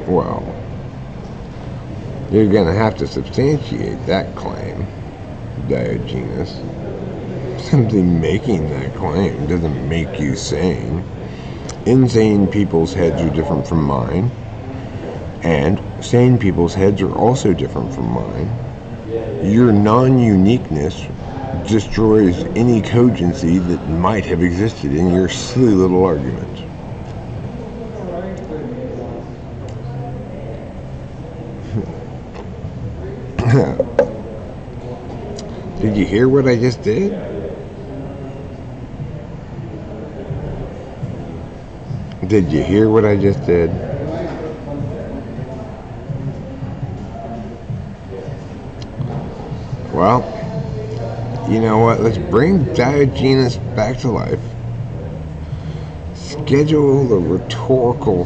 Well, you're gonna have to substantiate that claim, Diogenes. Simply making that claim doesn't make you sane. Insane people's heads are different from mine, and sane people's heads are also different from mine. Your non-uniqueness destroys any cogency that might have existed in your silly little argument. Did you hear what I just did? Did you hear what I just did? Well, you know what? Let's bring Diogenes back to life. Schedule a rhetorical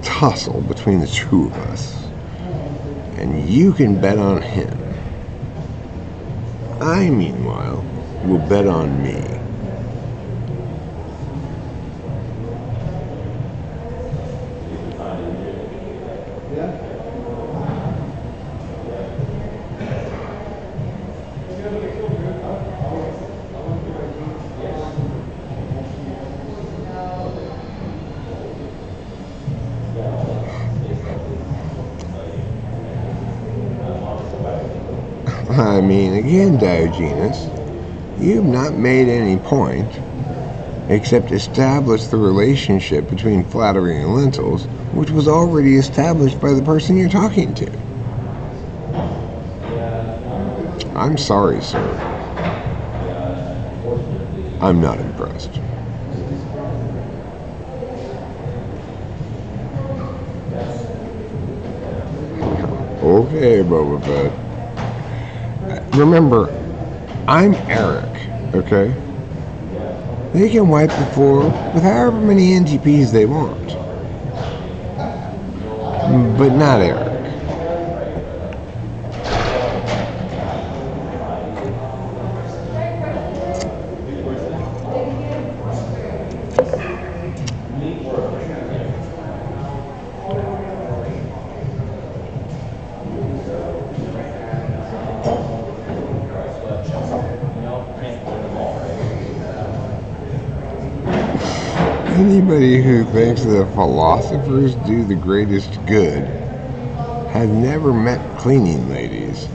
tussle between the two of us. And you can bet on him. I, meanwhile, will bet on me. I mean, again, Diogenes, you've not made any point except establish the relationship between flattery and lentils, which was already established by the person you're talking to. I'm sorry, sir. I'm not impressed. Okay, Boba Fett. Remember, I'm Eric, okay? They can wipe the floor with however many NTPs they want. But not Eric. Anybody who thinks that philosophers do the greatest good has never met cleaning ladies.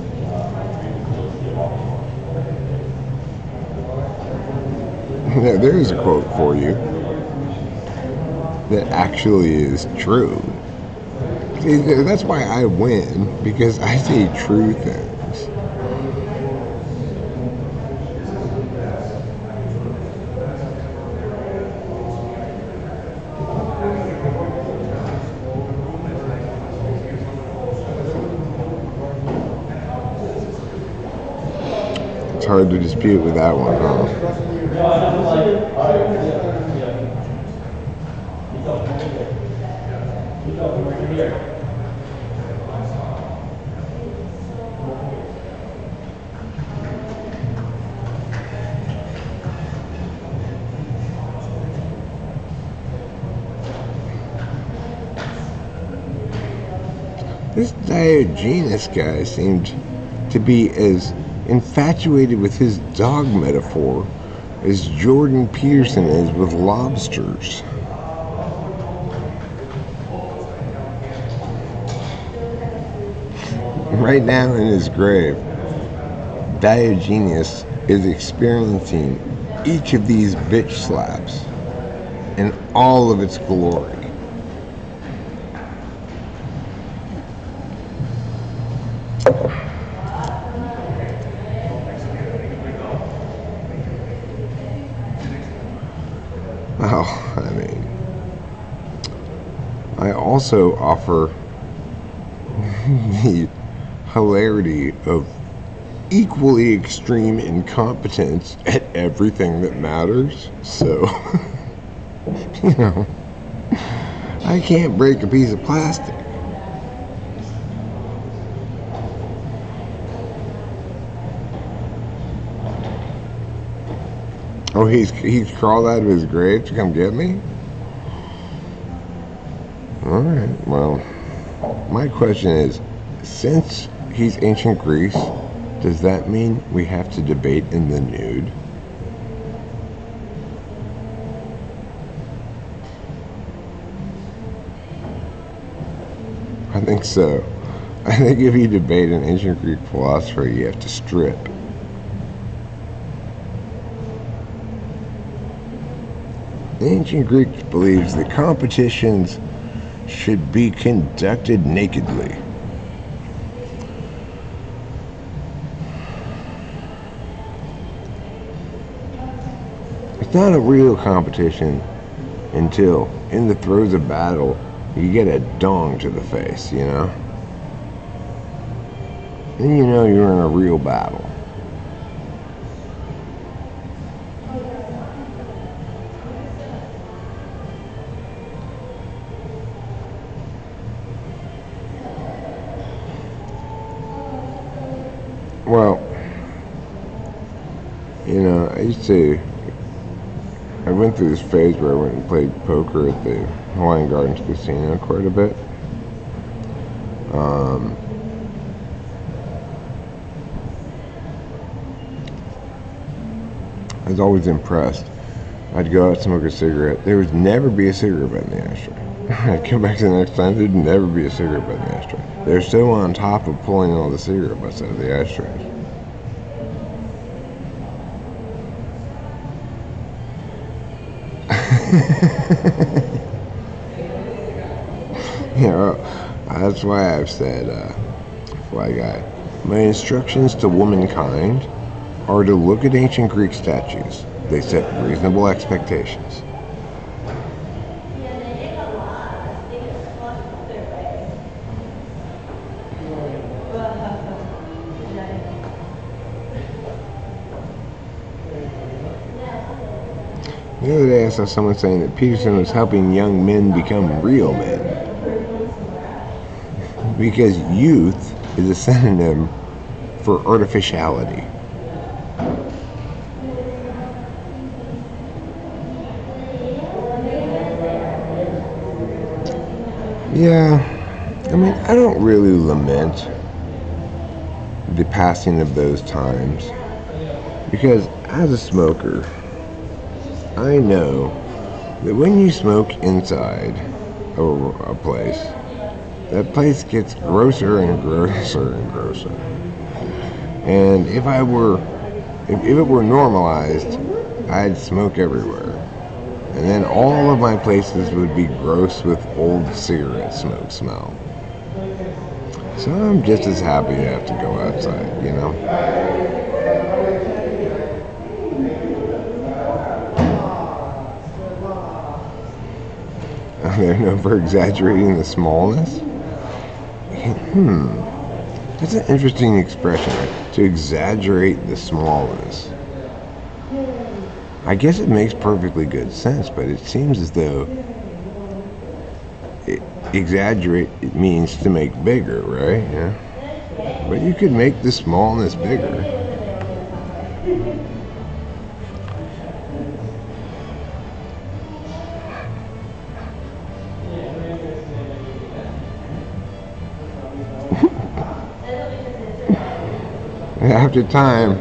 Now, there's a quote for you that actually is true. See, that's why I win, because I say true things. It's hard to dispute with that one, huh? This Diogenes guy seemed to be as infatuated with his dog metaphor as Jordan Peterson is with lobsters. Right now in his grave, Diogenes is experiencing each of these bitch slaps in all of its glory. Oh, I mean, I also offer the hilarity of equally extreme incompetence at everything that matters. So, you know, I can't break a piece of plastic. Oh, he's crawled out of his grave to come get me? Alright, well, my question is, since he's ancient Greece, does that mean we have to debate in the nude? I think so. I think if you debate an ancient Greek philosopher, you have to strip. Ancient Greeks believes that competitions should be conducted nakedly. It's not a real competition until, in the throes of battle, you get a dong to the face, you know? Then you know you're in a real battle. Well, you know, I went through this phase where I went and played poker at the Hawaiian Gardens Casino quite a bit. I was always impressed. I'd go out, smoke a cigarette. There would never be a cigarette butt in the ashtray. I'd come back the next time, there'd never be a cigarette butt in the ashtray. They're so on top of pulling all the cigarette butts out of the ashtrays. You know, that's why I've said, Fly Guy, my instructions to womankind are to look at ancient Greek statues. They set reasonable expectations. The other day I saw someone saying that Peterson was helping young men become real men. Because youth is a synonym for artificiality. Yeah, I mean, I don't really lament the passing of those times. Because as a smoker, I know that when you smoke inside a place, that place gets grosser and grosser and grosser. And if it were normalized, I'd smoke everywhere. And then all of my places would be gross with old cigarette smoke smell. So I'm just as happy to have to go outside, you know? They're known for exaggerating the smallness. That's an interesting expression, right? To exaggerate the smallness. I guess it makes perfectly good sense, but it seems as though exaggerate it means to make bigger, right? Yeah. But you could make the smallness bigger. After time,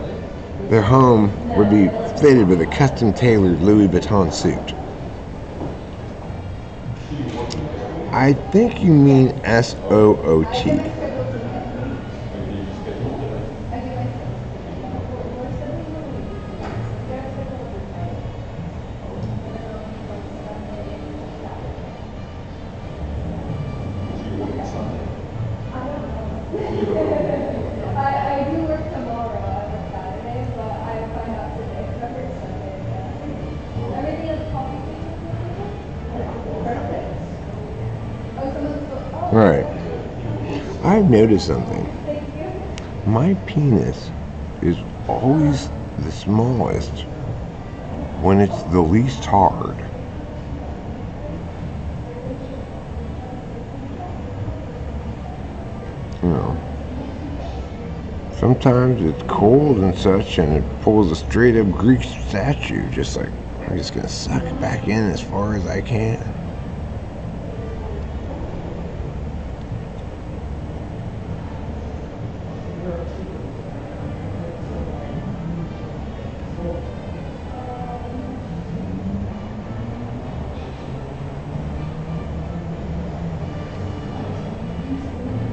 their home would be fitted with a custom-tailored Louis Vuitton suit. I think you mean SOOT. I do work tomorrow on a Saturday, but I find out today because I work Sunday. Everything is coffee. Perfect. Oh, someone's still. Oh. Right. I've noticed something. Thank you. My penis is always the smallest when it's the least hard. You know, sometimes it's cold and such, and it pulls a straight up Greek statue, just like, I'm just gonna suck it back in as far as I can.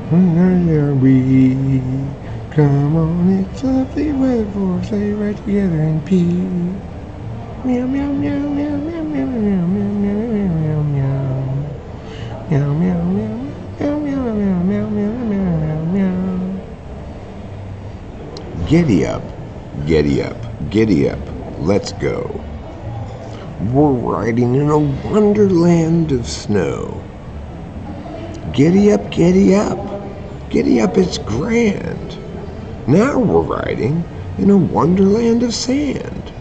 Where are we? Come on, it's lovely weather for us. Stay right together and pee. Meow meow meow meow meow meow meow meow meow meow meow meow meow meow meow meow meow meow meow meow. Giddy up, giddy up, giddy up. Let's go. We're riding in a wonderland of snow. Giddy up, giddy up. Giddy up, it's grand. Now we're riding in a wonderland of sand.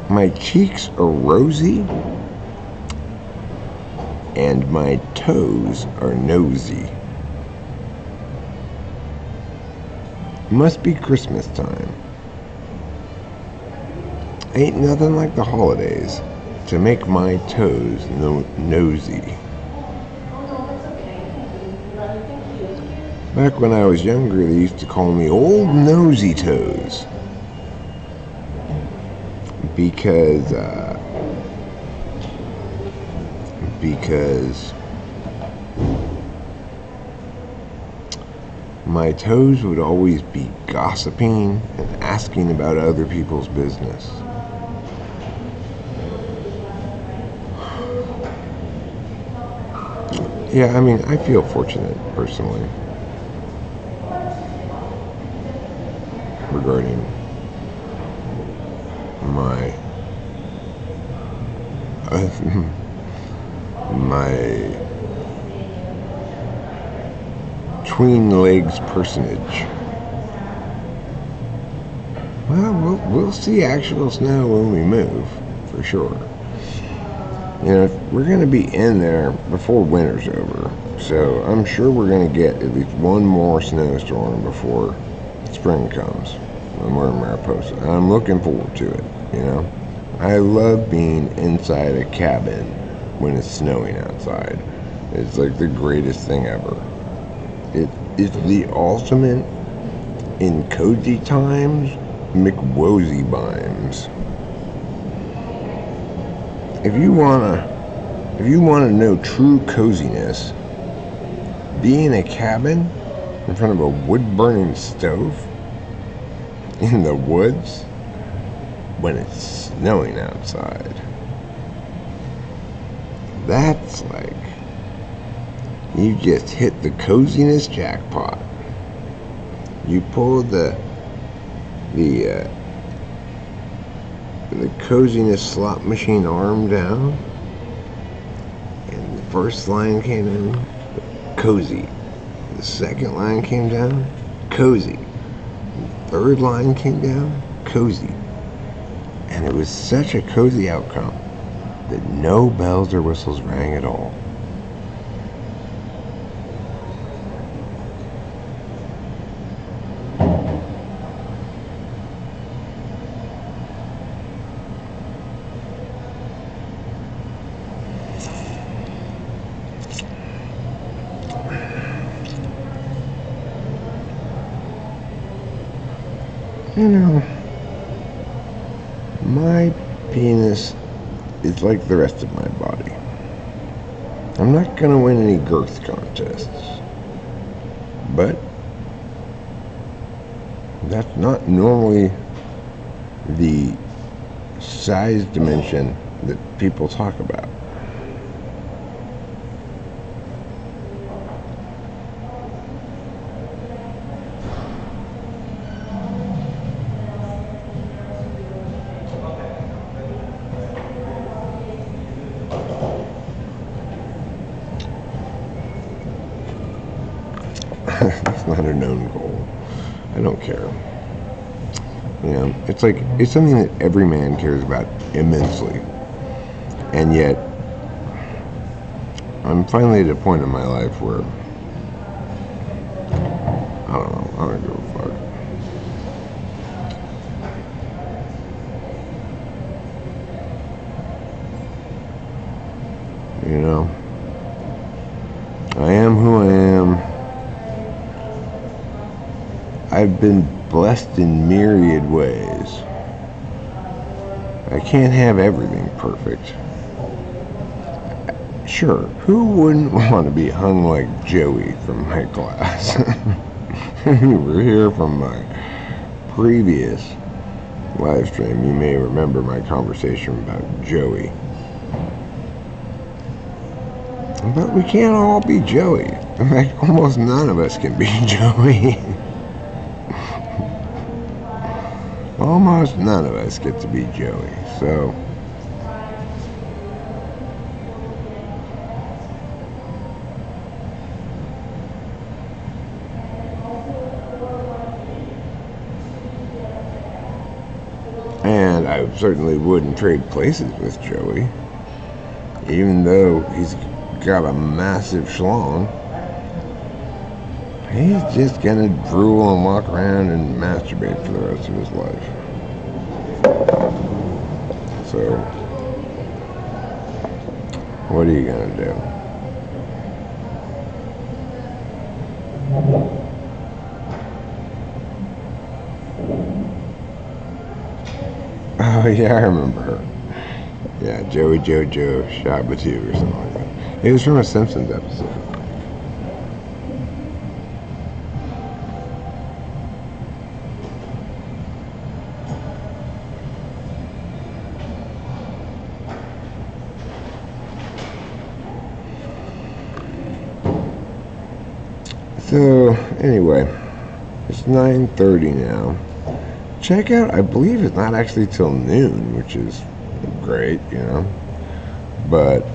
My cheeks are rosy, and my toes are nosy. Must be Christmas time. Ain't nothing like the holidays to make my toes nosy. Back when I was younger, they used to call me Old Nosy Toes because my toes would always be gossiping and asking about other people's business. Yeah, I mean, I feel fortunate, personally, regarding my my tween legs personage. Well, we'll see actual snow when we move, for sure. You know, we're going to be in there before winter's over, so I'm sure we're going to get at least one more snowstorm before spring comes when we're in Mariposa. And I'm looking forward to it, you know. I love being inside a cabin when it's snowing outside. It's like the greatest thing ever. It's the ultimate in cozy times McWosey bimes. If you wanna know true coziness, be in a cabin in front of a wood-burning stove in the woods when it's snowing outside. That's like you just hit the coziness jackpot. You pull the coziness slot machine arm down, and the first line came in, cozy. The second line came down, cozy. The third line came down, cozy. And it was such a cozy outcome that no bells or whistles rang at all. you know, my penis is like the rest of my body. I'm not gonna win any girth contests, but that's not normally the size dimension that people talk about. It's not a known goal. I don't care. You know, it's something that every man cares about immensely. And yet, I'm finally at a point in my life where, I don't know, I don't give a fuck. You know, I am who I am. I've been blessed in myriad ways. I can't have everything perfect. Sure, who wouldn't want to be hung like Joey from my class? If you were here from my previous live stream, you may remember my conversation about Joey. But we can't all be Joey. In fact, almost none of us can be Joey. Almost none of us get to be Joey, so and I certainly wouldn't trade places with Joey, even though he's got a massive schlong. He's just gonna drool and walk around and masturbate for the rest of his life. So, what are you gonna do? Oh yeah, I remember her. Yeah, Joey Jojo Shabatu or something like that. It was from a Simpsons episode. So, anyway, it's 9:30 now. Check out, I believe it's not actually till noon, which is great, you know. But,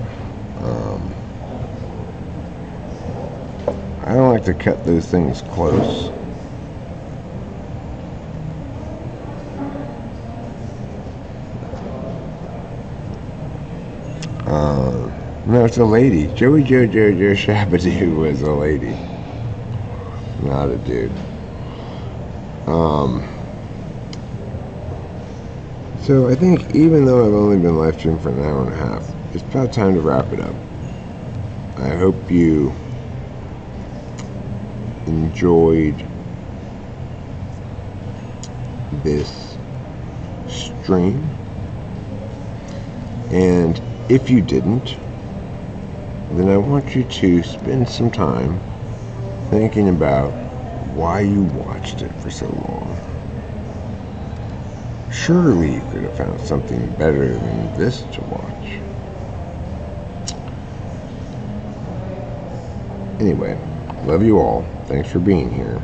I don't like to cut those things close. No, it's a lady. Joey Jojo Shabadoo was a lady. Not a dude. So I think even though I've only been live streaming for an hour and a half, it's about time to wrap it up. I hope you enjoyed this stream, and if you didn't, then I want you to spend some time thinking about why you watched it for so long. Surely you could have found something better than this to watch. Anyway, love you all. Thanks for being here.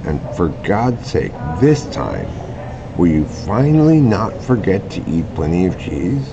And for God's sake, this time, will you finally not forget to eat plenty of cheese?